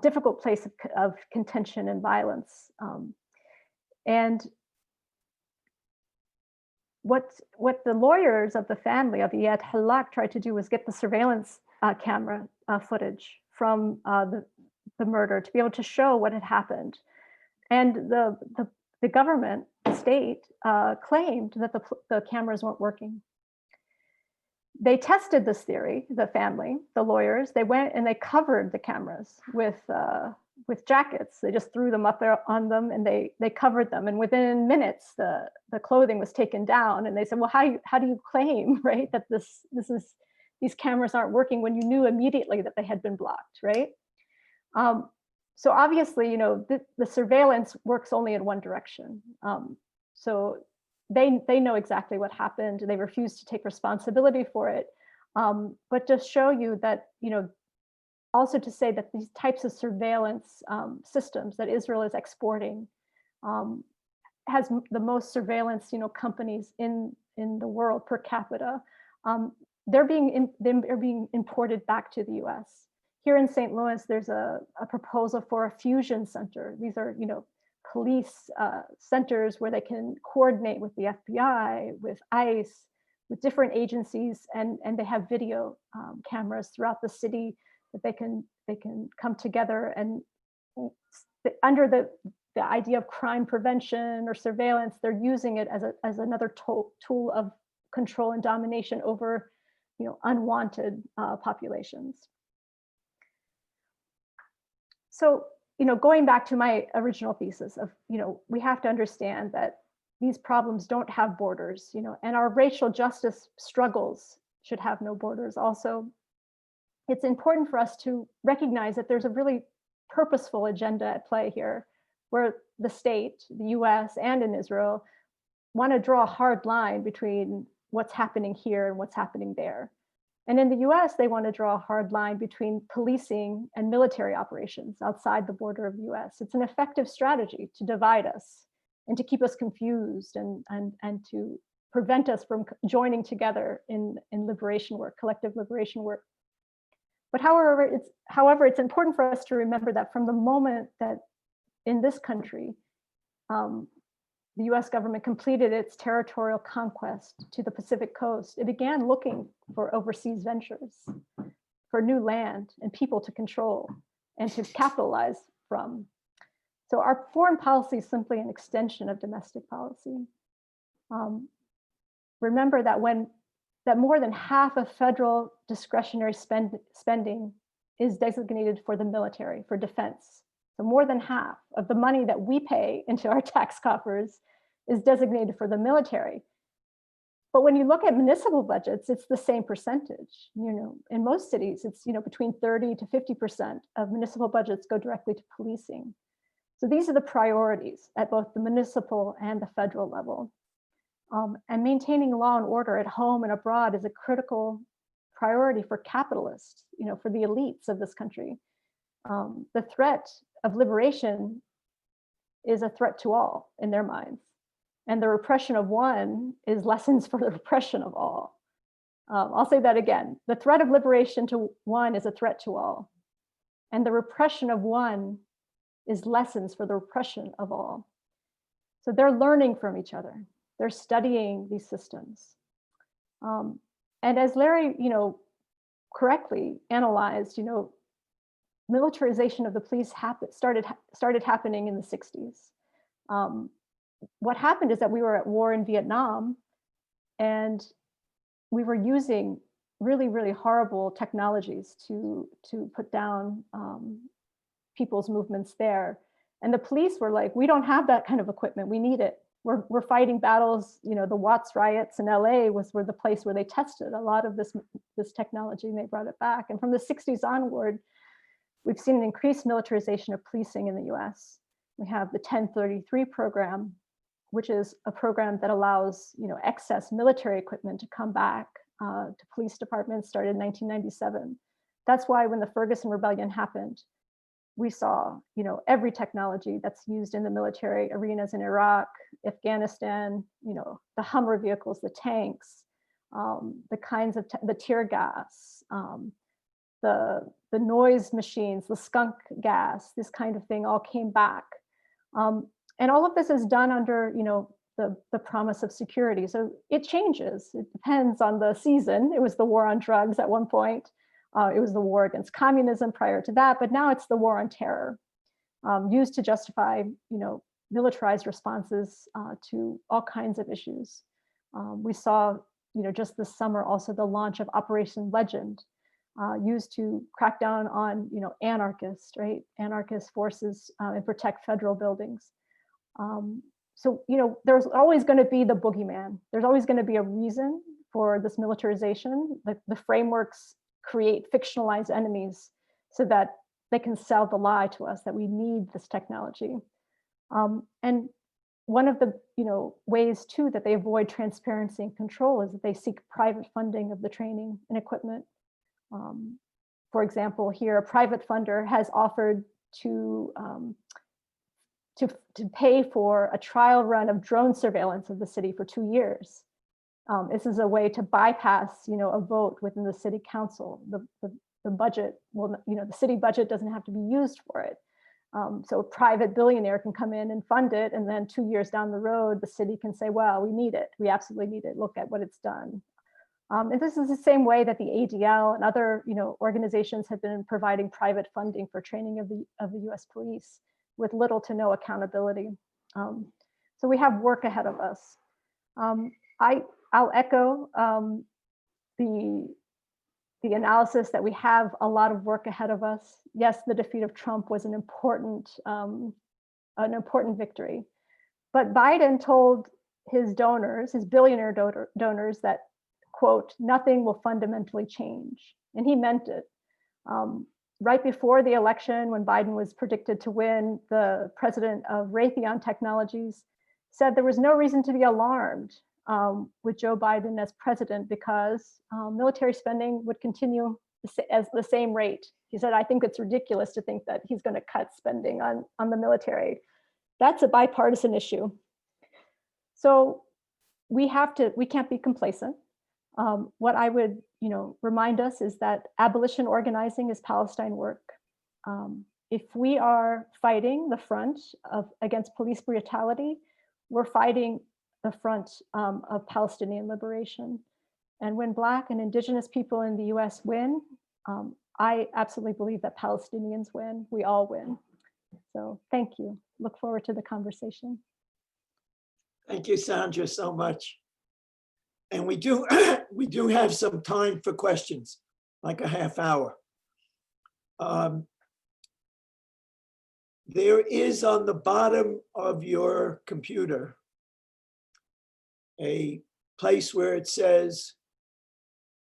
difficult place of contention and violence. And what the lawyers of the family of Iyad Halak tried to do was get the surveillance camera footage from the murder to be able to show what had happened. And the government, the state, claimed that the cameras weren't working. They tested this theory, the family, the lawyers. They went and they covered the cameras with jackets. They just threw them up there on them, and they covered them. And within minutes, the clothing was taken down. And they said, well, how do you claim, right, that these cameras aren't working when you knew immediately that they had been blocked, right? So obviously, the surveillance works only in one direction. So they know exactly what happened. They refuse to take responsibility for it. But to show you that, also to say that these types of surveillance systems that Israel is exporting has the most surveillance, companies in the world per capita. They're being imported back to the U.S. Here in St. Louis, there's a proposal for a fusion center. These are, police centers where they can coordinate with the FBI, with ICE, with different agencies, and they have video cameras throughout the city that they can come together, and under the idea of crime prevention or surveillance, they're using it as another tool of control and domination over unwanted populations. So, going back to my original thesis of, we have to understand that these problems don't have borders, and our racial justice struggles should have no borders. Also, it's important for us to recognize that there's a really purposeful agenda at play here, where the state, the US and in Israel, want to draw a hard line between what's happening here and what's happening there. And in the US, they want to draw a hard line between policing and military operations outside the border of the US. It's an effective strategy to divide us and to keep us confused and to prevent us from joining together in liberation work, collective liberation work. But however, it's important for us to remember that from the moment that in this country, the US government completed its territorial conquest to the Pacific coast, it began looking for overseas ventures, for new land and people to control and to capitalize from. So our foreign policy is simply an extension of domestic policy. Remember that when that more than half of federal discretionary spending is designated for the military, for defense. So more than half of the money that we pay into our tax coffers is designated for the military. But when you look at municipal budgets, it's the same percentage. In most cities, it's between 30 to 50% of municipal budgets go directly to policing. So these are the priorities at both the municipal and the federal level. And maintaining law and order at home and abroad is a critical priority for capitalists, for the elites of this country. The threat of liberation is a threat to all in their minds. And the repression of one is lessons for the repression of all. I'll say that again. The threat of liberation to one is a threat to all. And the repression of one is lessons for the repression of all. So they're learning from each other. They're studying these systems. And as Larry, correctly analyzed, militarization of the police started happening in the 60s. What happened is that we were at war in Vietnam, and we were using really, really horrible technologies to put down people's movements there. And the police were like, we don't have that kind of equipment. We need it. We're fighting battles. The Watts riots in LA were the place where they tested a lot of this technology, and they brought it back. And from the 60s onward, we've seen an increased militarization of policing in the US. We have the 1033 program, which is a program that allows excess military equipment to come back to police departments, started in 1997. That's why when the Ferguson Rebellion happened, we saw every technology that's used in the military arenas in Iraq, Afghanistan, the Hummer vehicles, the tanks, the kinds of the tear gas, the noise machines, the skunk gas, this kind of thing all came back. And all of this is done under, the promise of security. So it changes. It depends on the season. It was the war on drugs at one point. It was the war against communism prior to that, but now it's the war on terror, used to justify, militarized responses to all kinds of issues. We saw, just this summer also the launch of Operation Legend, used to crack down on, anarchists, right? Anarchist forces and protect federal buildings. So, there's always going to be the boogeyman. There's always going to be a reason for this militarization. The frameworks create fictionalized enemies so that they can sell the lie to us that we need this technology. And one of the ways too that they avoid transparency and control is that they seek private funding of the training and equipment. For example, here a private funder has offered to pay for a trial run of drone surveillance of the city for 2 years. This is a way to bypass, a vote within the city council. The budget will, the city budget doesn't have to be used for it. So a private billionaire can come in and fund it, and then 2 years down the road, the city can say, well, we need it. We absolutely need it. Look at what it's done. And this is the same way that the ADL and other, organizations have been providing private funding for training of the U.S. police with little to no accountability. So we have work ahead of us. I'll echo the analysis that we have a lot of work ahead of us. Yes, the defeat of Trump was an important victory, but Biden told his donors, his billionaire donors, that, quote, nothing will fundamentally change, and he meant it. Right before the election, when Biden was predicted to win, the president of Raytheon Technologies said there was no reason to be alarmed with Joe Biden as president because military spending would continue as the same rate. He said, I think it's ridiculous to think that he's going to cut spending on the military. That's a bipartisan issue. So we can't be complacent. What I would remind us is that abolition organizing is Palestine work. If we are fighting the front against police brutality, we're fighting the front of Palestinian liberation. And when Black and Indigenous people in the US win, I absolutely believe that Palestinians win. We all win. So thank you. Look forward to the conversation. Thank you, Sandra, so much. And we do we do have some time for questions, like a half hour. There is on the bottom of your computer a place where it says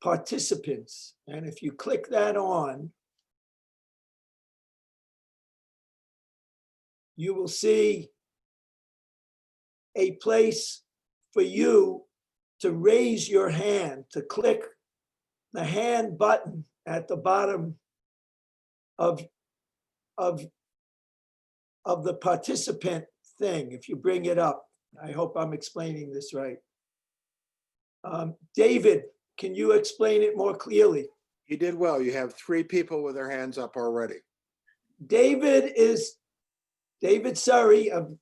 participants. And if you click that on, you will see a place for you to raise your hand, to click the hand button at the bottom of the participant thing. If you bring it up, I hope I'm explaining this right. David, can you explain it more clearly? You did well. You have 3 people with their hands up already. David Surrey of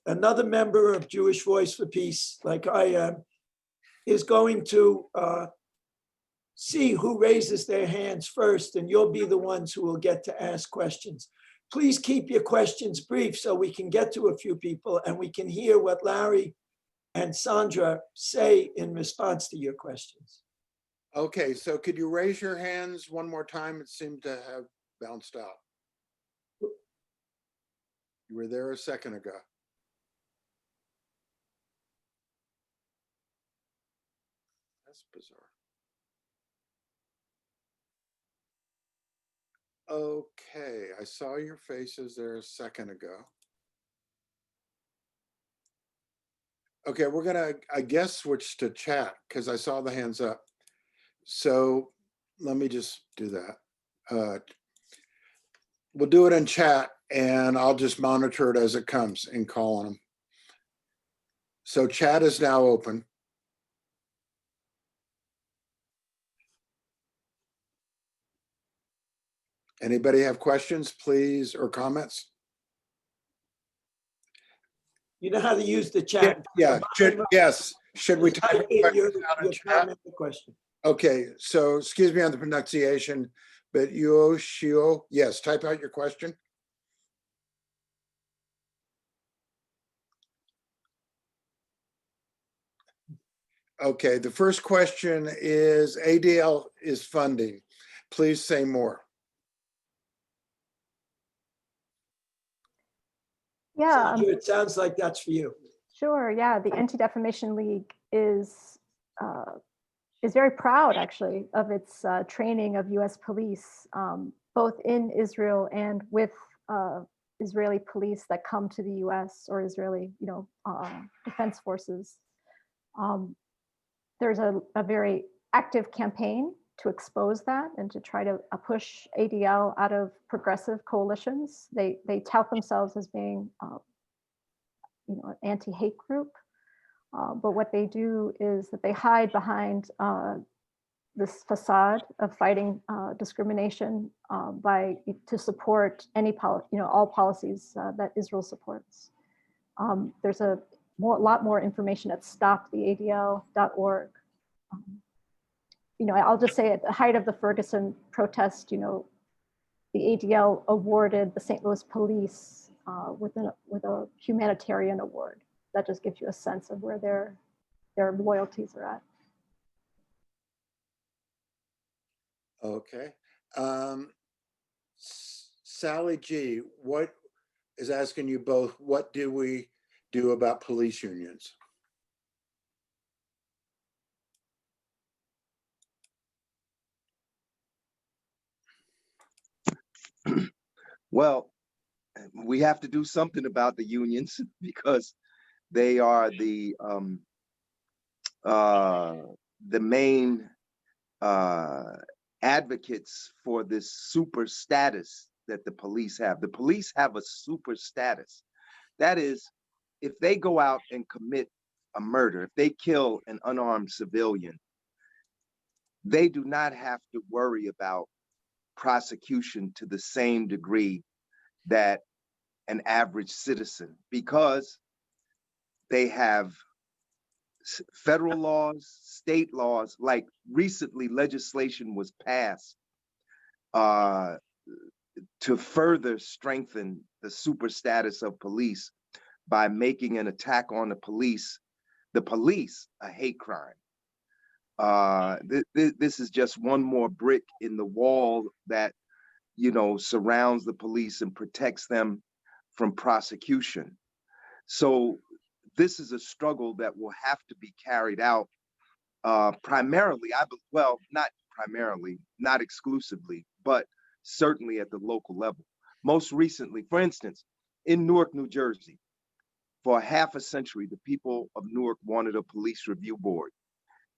another member of Jewish Voice for Peace, like I am, is going to see who raises their hands first, and you'll be the ones who will get to ask questions. Please keep your questions brief so we can get to a few people and we can hear what Larry and Sandra say in response to your questions. Okay, so could you raise your hands one more time? It seemed to have bounced out. You were there a second ago. That's bizarre. Okay, I saw your faces there a second ago. Okay, we're gonna, I guess, switch to chat because I saw the hands up. So let me just do that. We'll do it in chat and I'll just monitor it as it comes and call on them. So chat is now open. Anybody have questions, please, or comments? You know how to use the chat. Yeah, yes. Should we type Type in your out in chat? comment or question. Okay, so excuse me on the pronunciation, but Yoshio, yes, type out your question. Okay, the first question is ADL is funding. Please say more. Yeah, Sandra, it sounds like that's for you. sure. Yeah, the Anti-Defamation League is very proud, actually, of its training of U.S. police, both in Israel and with Israeli police that come to the U.S. or Israeli, defense forces. There's a very active campaign to expose that and to try to push ADL out of progressive coalitions. They tout themselves as being, an anti-hate group, but what they do is that they hide behind this facade of fighting discrimination to support all policies that Israel supports. There's a lot more information at stoptheadl.org. I'll just say at the height of the Ferguson protest, the ADL awarded the St. Louis police with a humanitarian award. That just gives you a sense of where their loyalties are at. Okay. Sally G, what is asking you both, what do we do about police unions? Well, we have to do something about the unions because they are the main advocates for this super status that the police have. The police have a super status. That is, if they go out and commit a murder, if they kill an unarmed civilian, they do not have to worry about prosecution to the same degree that an average citizen, because they have federal laws, state laws. Like recently, legislation was passed to further strengthen the super status of police by making an attack on the police a hate crime. This is just one more brick in the wall that, you know, surrounds the police and protects them from prosecution. So this is a struggle that will have to be carried out primarily, well, not primarily, not exclusively, but certainly at the local level. Most recently, for instance, in Newark, New Jersey, for half a century, the people of Newark wanted a police review board.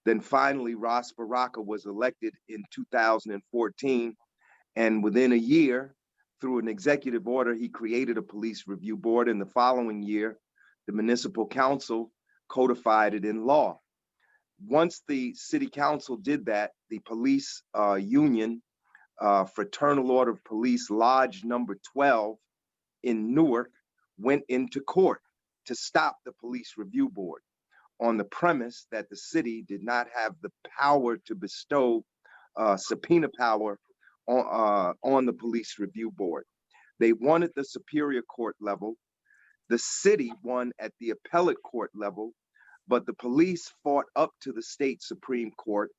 Then finally, Ras Baraka was elected in 2014, and within a year, through an executive order, he created a police review board, and the following year, the municipal council codified it in law. Once the city council did that, the police union, Fraternal Order of Police Lodge number 12 in Newark, went into court to stop the police review board on the premise that the city did not have the power to bestow subpoena power on the police review board. They won at the Superior Court level. The city won at the appellate court level, but the police fought up to the state Supreme Court.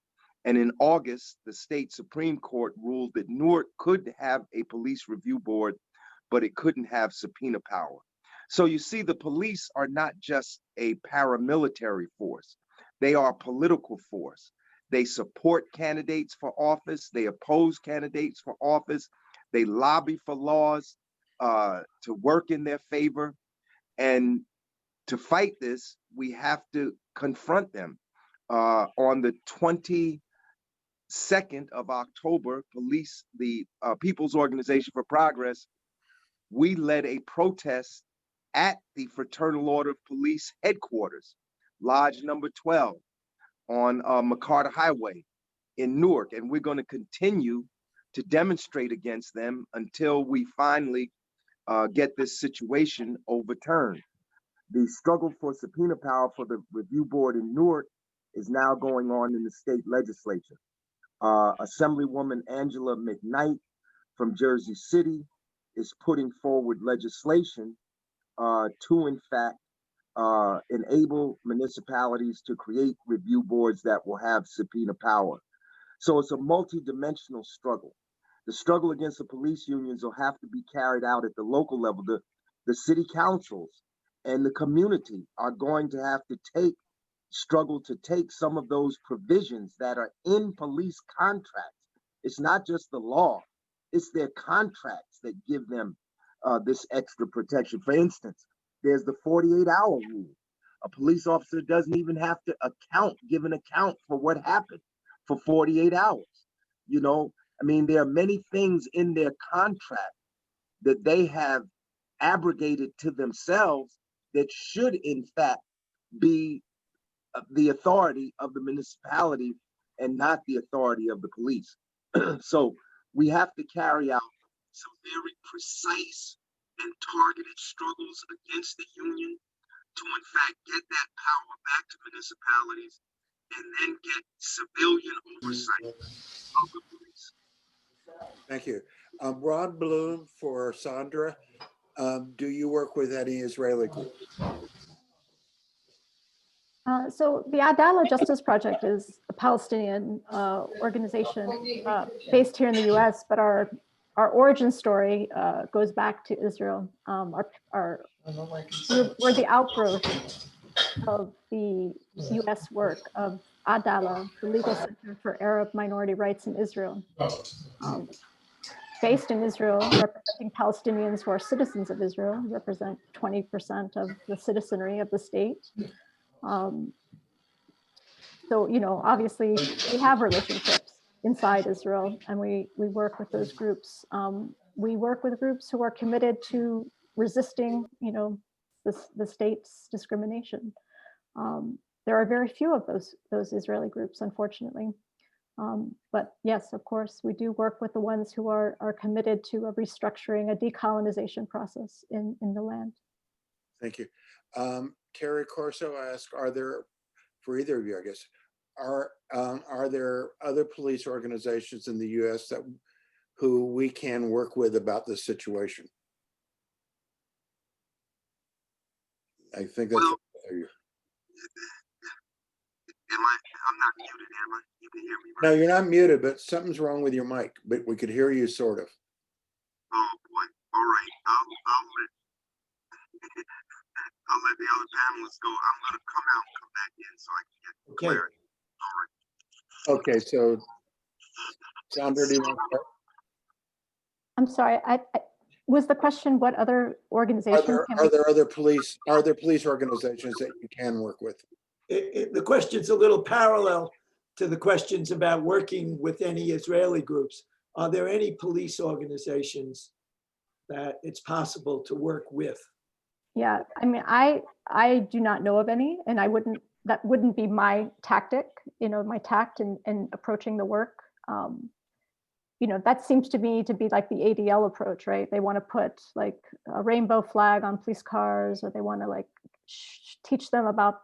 And in August, the state Supreme Court ruled that Newark could have a police review board, but it couldn't have subpoena power. So you see, the police are not just a paramilitary force. They are a political force. They support candidates for office. They oppose candidates for office. They lobby for laws to work in their favor. And to fight this, we have to confront them. On the 22nd of October, the People's Organization for Progress, we led a protest at the Fraternal Order of Police headquarters, Lodge number 12 on McCarter Highway in Newark. And we're going to continue to demonstrate against them until we finally get this situation overturned. The struggle for subpoena power for the review board in Newark is now going on in the state legislature. Assemblywoman Angela McKnight from Jersey City is putting forward legislation to, in fact, enable municipalities to create review boards that will have subpoena power. So it's a multi-dimensional struggle. The struggle against the police unions will have to be carried out at the local level. The city councils and the community are going to have to struggle to take some of those provisions that are in police contracts. It's not just the law, it's their contracts that give them this extra protection. For instance, there's the 48-hour rule. A police officer doesn't even have to give an account for what happened for 48 hours. You know, I mean, there are many things in their contract that they have abrogated to themselves that should, in fact, be the authority of the municipality and not the authority of the police. So we have to carry out some very precise and targeted struggles against the union to, in fact, get that power back to municipalities and then get civilian oversight of the police. Thank you. Rod Bloom for Sandra. Do you work with any Israeli groups? So the Adalah Justice Project is a Palestinian organization based here in the US, but our origin story goes back to Israel. We're the outgrowth of the US work of Adalah, the Legal Center for Arab Minority Rights in Israel. Based in Israel, representing Palestinians who are citizens of Israel, represent 20% of the citizenry of the state. So, you know, obviously we have relationships inside Israel and we work with those groups. We work with groups who are committed to resisting, you know, the state's discrimination. There are very few of those Israeli groups, unfortunately. But yes, of course, we do work with the ones who are committed to a restructuring, a decolonization process in the land. Thank you. Terry Corso asked, are there, for either of you, I guess, are there other police organizations in the US who we can work with about this situation? I think that's Well, I'm not muted, am I? You can hear me, No, right? you're not muted, but something's wrong with your mic, but we could hear you sort of. Oh, boy. All right. I'll let the other panelists go. I'm going to come out and come back in so I can get Okay. clarity. All right. Okay, so Sandra, do you want to start? I'm sorry, was the question what other organizations can Are we? there police organizations that you can work with? The question's a little parallel to the questions about working with any Israeli groups. Are there any police organizations that it's possible to work with? Yeah, I mean, I do not know of any, and that wouldn't be my tactic, my tact in approaching the work. That seems to me to be like the ADL approach, right? They want to put like a rainbow flag on police cars, or they want to like teach them about,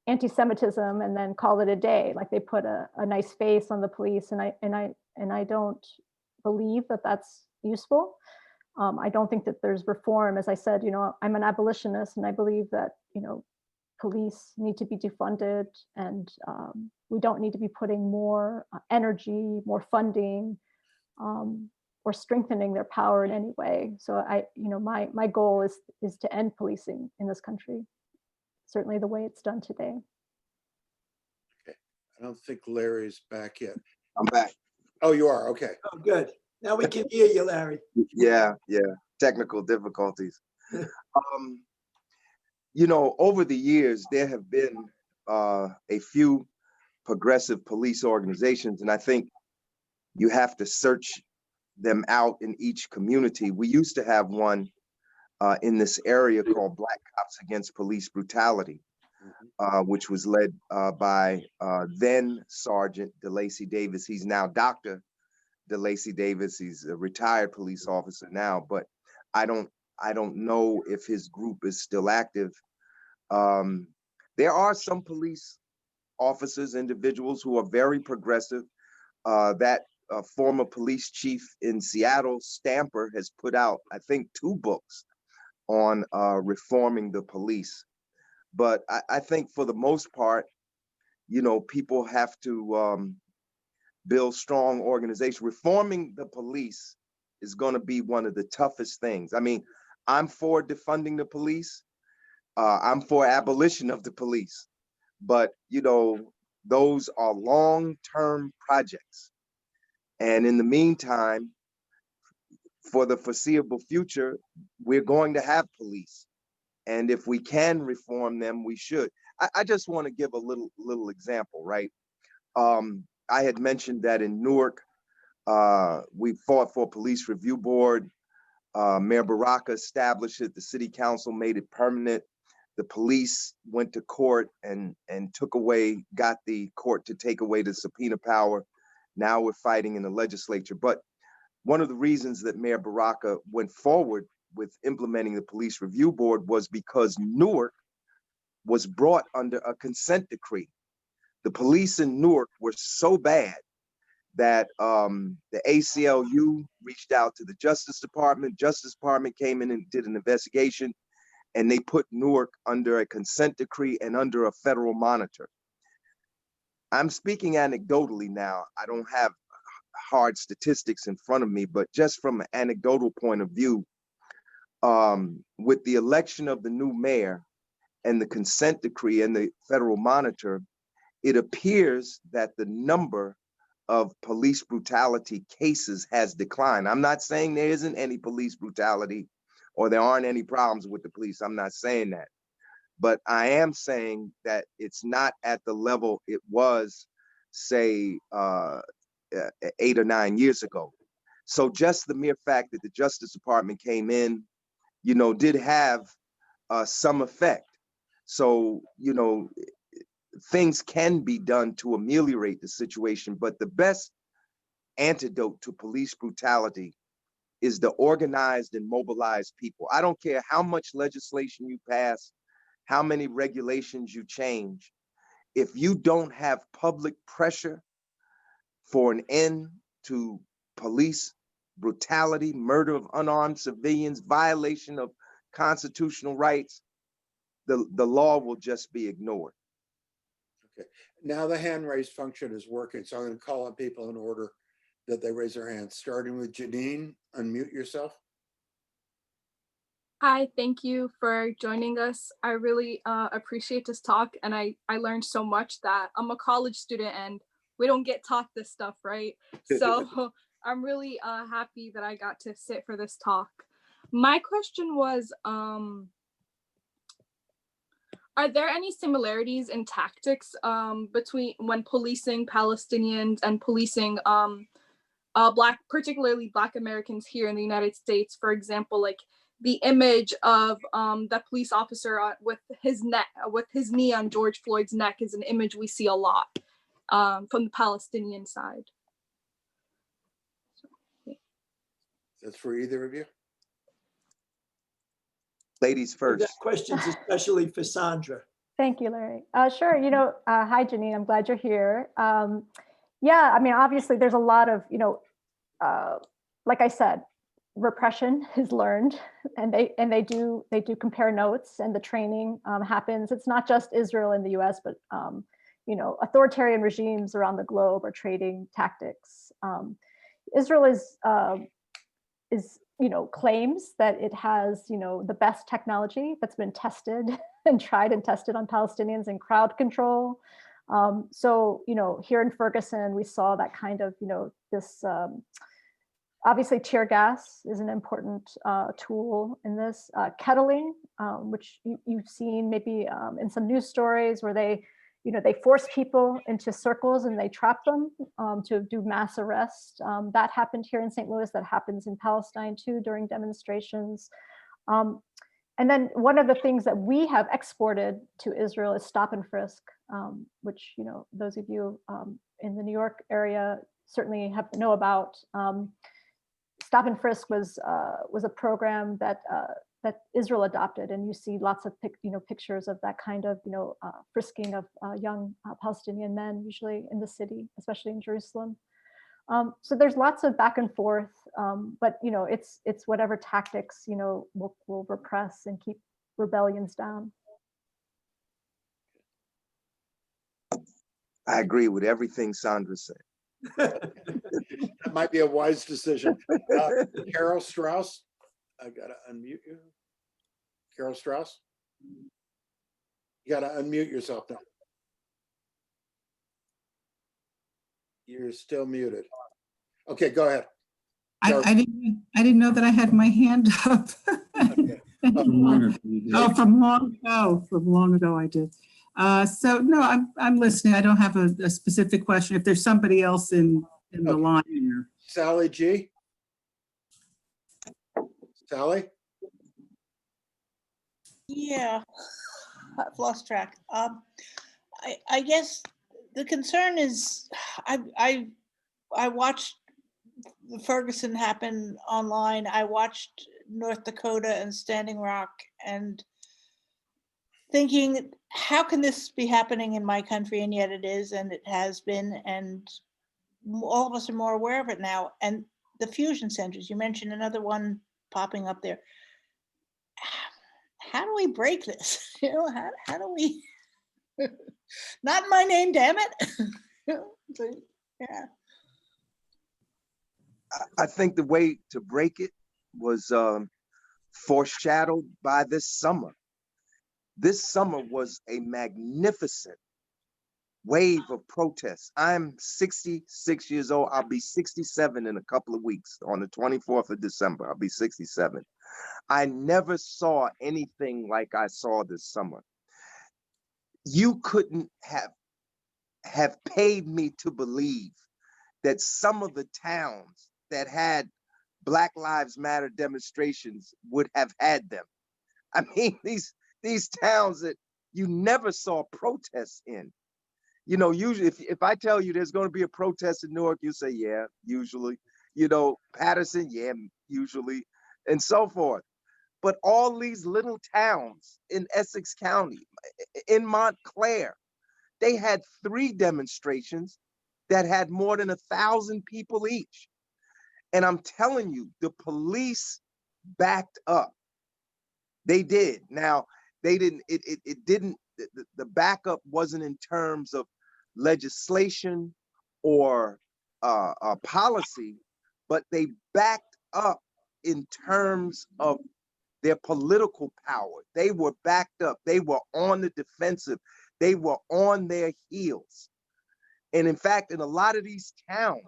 anti-Semitism and then call it a day. Like they put a nice face on the police, and I don't believe that that's useful. I don't think that there's reform. As I said, I'm an abolitionist, and I believe that, police need to be defunded, and we don't need to be putting more energy, more funding, or strengthening their power in any way. So my goal is to end policing in this country, certainly the way it's done today. I don't think Larry's back yet. I'm back. Oh, you are, okay. Oh, good. Now we can hear you, Larry. Yeah. Technical difficulties. Over the years, there have been a few progressive police organizations, and I think you have to search them out in each community. We used to have one in this area called Black Cops Against Police Brutality, which was led by then Sergeant DeLacy Davis. He's now Dr. DeLacy Davis. He's a retired police officer now, but I don't know if his group is still active. There are some police officers, individuals who are very progressive. That former police chief in Seattle, Stamper, has put out, I think, 2 books on reforming the police. But I think for the most part, people have to build strong organizations. Reforming the police is going to be one of the toughest things. I mean, I'm for defunding the police. I'm for abolition of the police. But, those are long-term projects. And in the meantime, for the foreseeable future, we're going to have police. And if we can reform them, we should. I just want to give a little example, right? I had mentioned that in Newark, we fought for a police review board. Mayor Baraka established it. The city council made it permanent. The police went to court and got the court to take away the subpoena power. Now we're fighting in the legislature. But one of the reasons that Mayor Baraka went forward with implementing the police review board was because Newark was brought under a consent decree. The police in Newark were so bad that the ACLU reached out to the Justice Department. Justice Department came in and did an investigation, and they put Newark under a consent decree and under a federal monitor. I'm speaking anecdotally now. I don't have hard statistics in front of me, but just from an anecdotal point of view, with the election of the new mayor and the consent decree and the federal monitor, it appears that the number of police brutality cases has declined. I'm not saying there isn't any police brutality or there aren't any problems with the police. I'm not saying that. But I am saying that it's not at the level it was, say, 8 or 9 years ago. So just the mere fact that the Justice Department came in, did have some effect. So, things can be done to ameliorate the situation, but the best antidote to police brutality is the organized and mobilized people. I don't care how much legislation you pass, how many regulations you change. If you don't have public pressure for an end to police brutality, murder of unarmed civilians, violation of constitutional rights, the law will just be ignored. Now the hand raise function is working, so I'm going to call on people in order that they raise their hands, starting with Janine. Unmute yourself. Hi, thank you for joining us. I really appreciate this talk, and I learned so much that I'm a college student and we don't get taught this stuff, right? So I'm really happy that I got to sit for this talk. My question was, are there any similarities in tactics between when policing Palestinians and policing particularly Black Americans here in the United States? For example, like the image of the police officer with his knee on George Floyd's neck is an image we see a lot from the Palestinian side. That's for either of you. Ladies We've first. got questions especially for Sandra. Thank you, Larry. Sure. Hi, Janine. I'm glad you're here. Yeah, I mean, obviously, there's a lot of, like I said, repression is learned, and they do compare notes, and the training happens. It's not just Israel and the U.S., but authoritarian regimes around the globe are trading tactics. Israel is claims that it has the best technology that's been tested and tried and tested on Palestinians in crowd control. So here in Ferguson, we saw that kind of this. Obviously, tear gas is an important tool in this. Kettling, which you've seen maybe in some news stories where they force people into circles and they trap them to do mass arrest. That happened here in St. Louis. That happens in Palestine too during demonstrations. And then one of the things that we have exported to Israel is stop and frisk, which those of you in the New York area certainly know about. Stop and frisk was a program that Israel adopted, and you see lots of pictures of that kind of frisking of young Palestinian men, usually in the city, especially in Jerusalem. So there's lots of back and forth, but it's whatever tactics will repress and keep rebellions down. I agree with everything Sandra said. That might be a wise decision. Carol Strauss, I gotta unmute you. Carol Strauss, you gotta unmute yourself now. You're still muted. Okay, go ahead. I didn't know that I had my hand up. Okay. From long ago I did. So no, I'm listening. I don't have a specific question. If there's somebody else in the line here. Sally G. Sally? Yeah, I've lost track. I guess the concern is I watched the Ferguson happen online. I watched North Dakota and Standing Rock and thinking, how can this be happening in my country? And yet it is, and it has been, and all of us are more aware of it now. And the fusion centers, you mentioned another one popping up there. How do we break this? How do we, not in my name, damn it. Yeah. I think the way to break it was foreshadowed by this summer. This summer was a magnificent wave of protests. I'm 66 years old. I'll be 67 in a couple of weeks. On the 24th of December, I'll be 67. I never saw anything like I saw this summer. You couldn't have paid me to believe that some of the towns that had Black Lives Matter demonstrations would have had them. I mean, these towns that you never saw protests in. Usually if I tell you there's going to be a protest in Newark, you say, yeah, usually. Patterson, yeah, usually, and so forth. But all these little towns in Essex County, in Montclair, they had 3 demonstrations that had more than 1,000 people each. And I'm telling you, the police backed up. They did. Now, they didn't, the backup wasn't in terms of legislation or policy, but they backed up in terms of their political power. They were backed up. They were on the defensive. They were on their heels. And in fact, in a lot of these towns,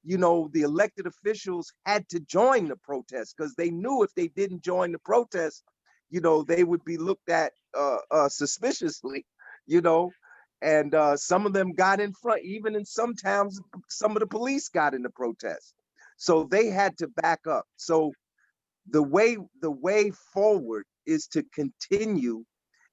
the elected officials had to join the protest because they knew if they didn't join the protest, they would be looked at suspiciously, and some of them got in front. Even in some towns, some of the police got in the protest. So they had to back up. So the way forward is to continue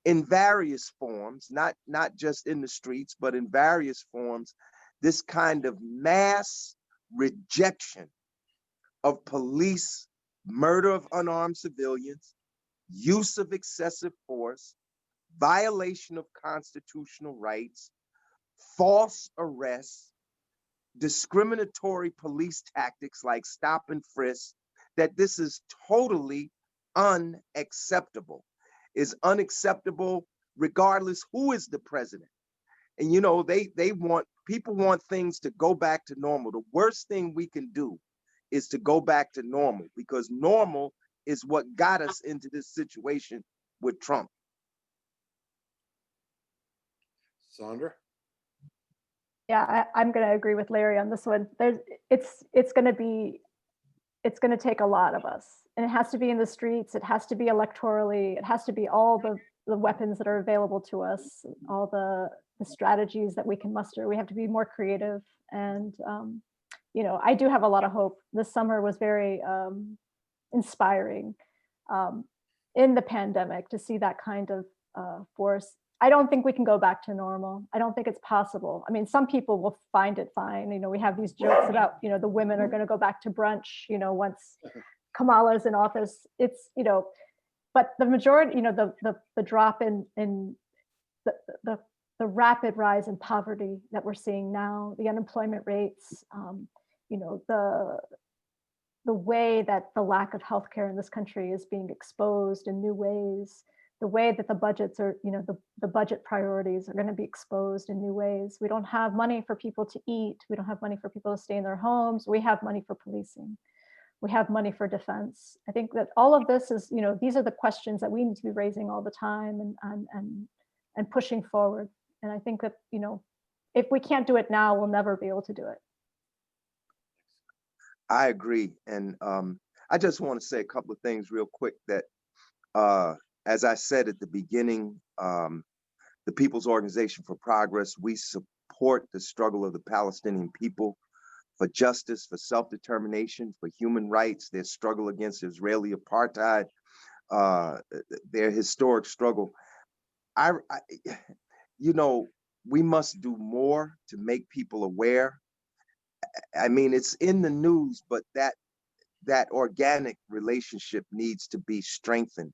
in various forms, not just in the streets, but in various forms, this kind of mass rejection of police, murder of unarmed civilians, use of excessive force, violation of constitutional rights, false arrests, discriminatory police tactics like stop and frisk, that this is totally unacceptable. Is unacceptable regardless who is the president. And people want things to go back to normal. The worst thing we can do is to go back to normal, because normal is what got us into this situation with Trump. Sandra? Yeah, I'm going to agree with Larry on this one. It's going to take a lot of us, and it has to be in the streets. It has to be electorally. It has to be all the weapons that are available to us, all the strategies that we can muster. We have to be more creative. And, I do have a lot of hope. This summer was very inspiring in the pandemic to see that kind of force. I don't think we can go back to normal. I don't think it's possible. I mean, some people will find it fine. We have these jokes about, the women are going to go back to brunch, once Kamala's in office. It's, but the majority, the drop in the rapid rise in poverty that we're seeing now, the unemployment rates, the way that the lack of healthcare in this country is being exposed in new ways, the way that the budgets are, the budget priorities are going to be exposed in new ways. We don't have money for people to eat. We don't have money for people to stay in their homes. We have money for policing. We have money for defense. I think that all of this is, these are the questions that we need to be raising all the time and pushing forward. And I think that, if we can't do it now, we'll never be able to do it. I agree. And I just want to say a couple of things real quick that, as I said at the beginning, the People's Organization for Progress, we support the struggle of the Palestinian people for justice, for self-determination, for human rights, their struggle against Israeli apartheid, their historic struggle. We must do more to make people aware. I mean, it's in the news, but that organic relationship needs to be strengthened.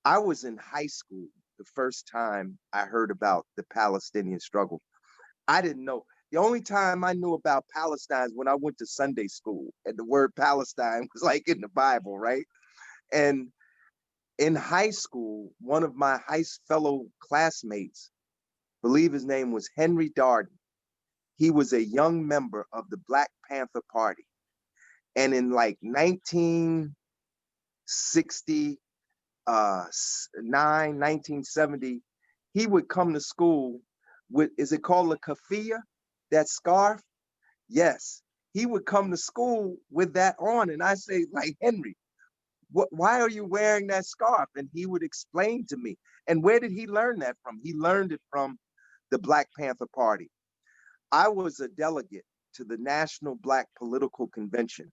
I was in high school the first time I heard about the Palestinian struggle. I didn't know. The only time I knew about Palestine is when I went to Sunday school, and the word Palestine was like in the Bible, right? And in high school, one of my fellow classmates, believe his name was Henry Darden. He was a young member of the Black Panther Party. And in like 1969, 1970, he would come to school with, is it called a keffiyeh, that scarf? Yes, he would come to school with that on. And I say, like, Henry, why are you wearing that scarf? And he would explain to me. And where did he learn that from? He learned it from the Black Panther Party. I was a delegate to the National Black Political Convention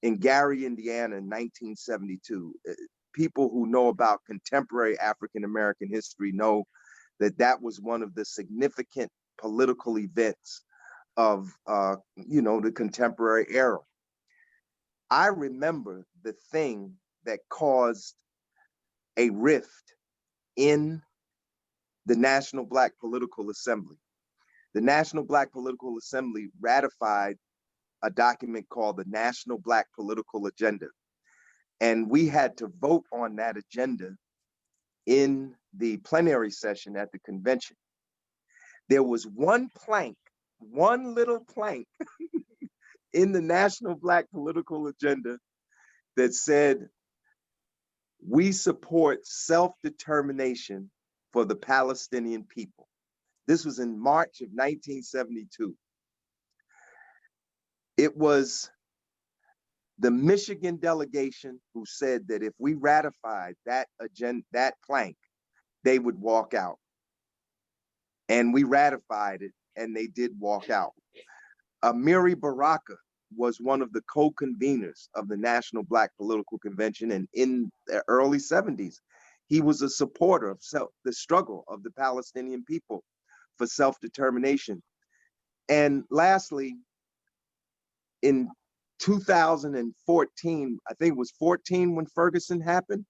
in Gary, Indiana in 1972. People who know about contemporary African-American history know that that was one of the significant political events of, the contemporary era. I remember the thing that caused a rift in the National Black Political Assembly. The National Black Political Assembly ratified a document called the National Black Political Agenda. And we had to vote on that agenda in the plenary session at the convention, there was one plank, one little plank in the National Black Political Agenda that said, we support self-determination for the Palestinian people. This was in March of 1972. It was the Michigan delegation who said that if we ratified that agenda, that plank, they would walk out. And we ratified it, and they did walk out. Amiri Baraka was one of the co-conveners of the National Black Political Convention, and in the early 70s, he was a supporter of the struggle of the Palestinian people for self-determination. And lastly, in 2014, I think it was 14 when Ferguson happened,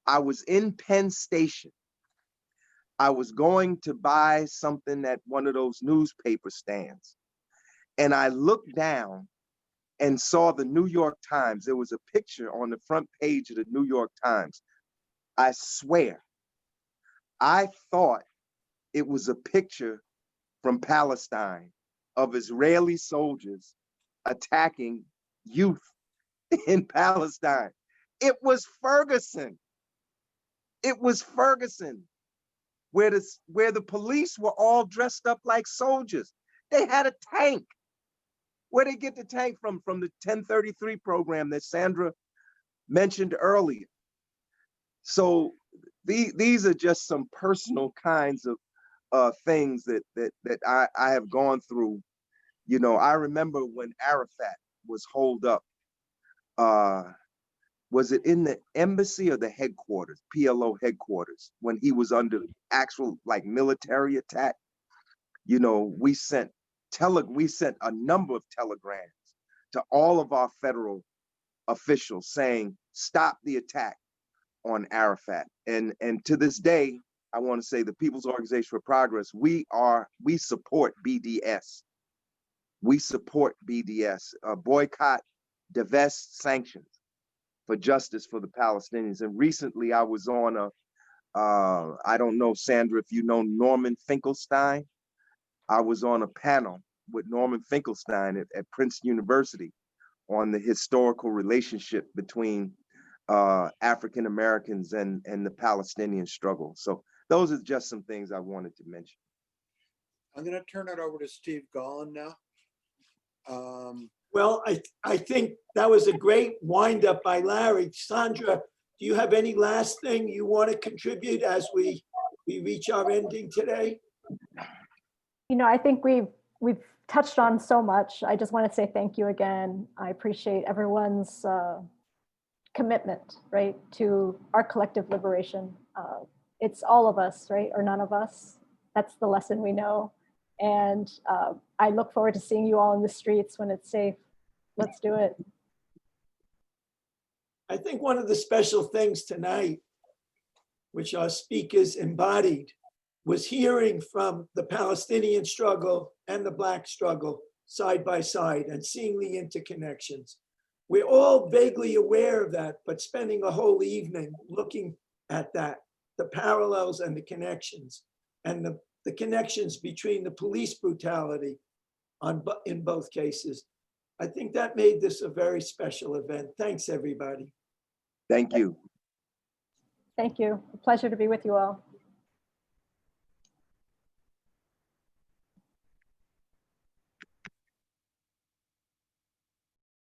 I was in Penn Station. I was going to buy something at one of those newspaper stands. And I looked down and saw the New York Times. There was a picture on the front page of the New York Times. I swear, I thought it was a picture from Palestine of Israeli soldiers attacking youth in Palestine. It was Ferguson. It was Ferguson, where the police were all dressed up like soldiers. They had a tank. Where they get the tank from? From the 1033 program that Sandra mentioned earlier. So these are just some personal kinds of things that I have gone through. You know, I remember when Arafat was holed up. Was it in the embassy or the headquarters, PLO headquarters, when he was under actual like military attack? You know, we sent a number of telegrams to all of our federal officials saying, stop the attack on Arafat. And to this day, I want to say the People's Organization for Progress, we support BDS. We support BDS, boycott, divest, sanctions for justice for the Palestinians. And recently I was on I don't know, Sandra, if you know Norman Finkelstein. I was on a panel with Norman Finkelstein at Princeton University on the historical relationship between African Americans and the Palestinian struggle. So those are just some things I wanted to mention. I'm going to turn it over to Steve Gollan now. Well, I think that was a great windup by Larry. Sandra, do you have any last thing you want to contribute as we reach our ending today? You know, I think we've touched on so much. I just want to say thank you again. I appreciate everyone's commitment, right, to our collective liberation. It's all of us, right, or none of us. That's the lesson we know. And I look forward to seeing you all in the streets when it's safe. Let's do it. I think one of the special things tonight, which our speakers embodied, was hearing from the Palestinian struggle and the Black struggle side by side and seeing the interconnections. We're all vaguely aware of that, but spending a whole evening looking at that, the parallels and the connections, and the connections between the police brutality in both cases, I think that made this a very special event. Thanks, everybody. Thank you. Thank you. A pleasure to be with you all.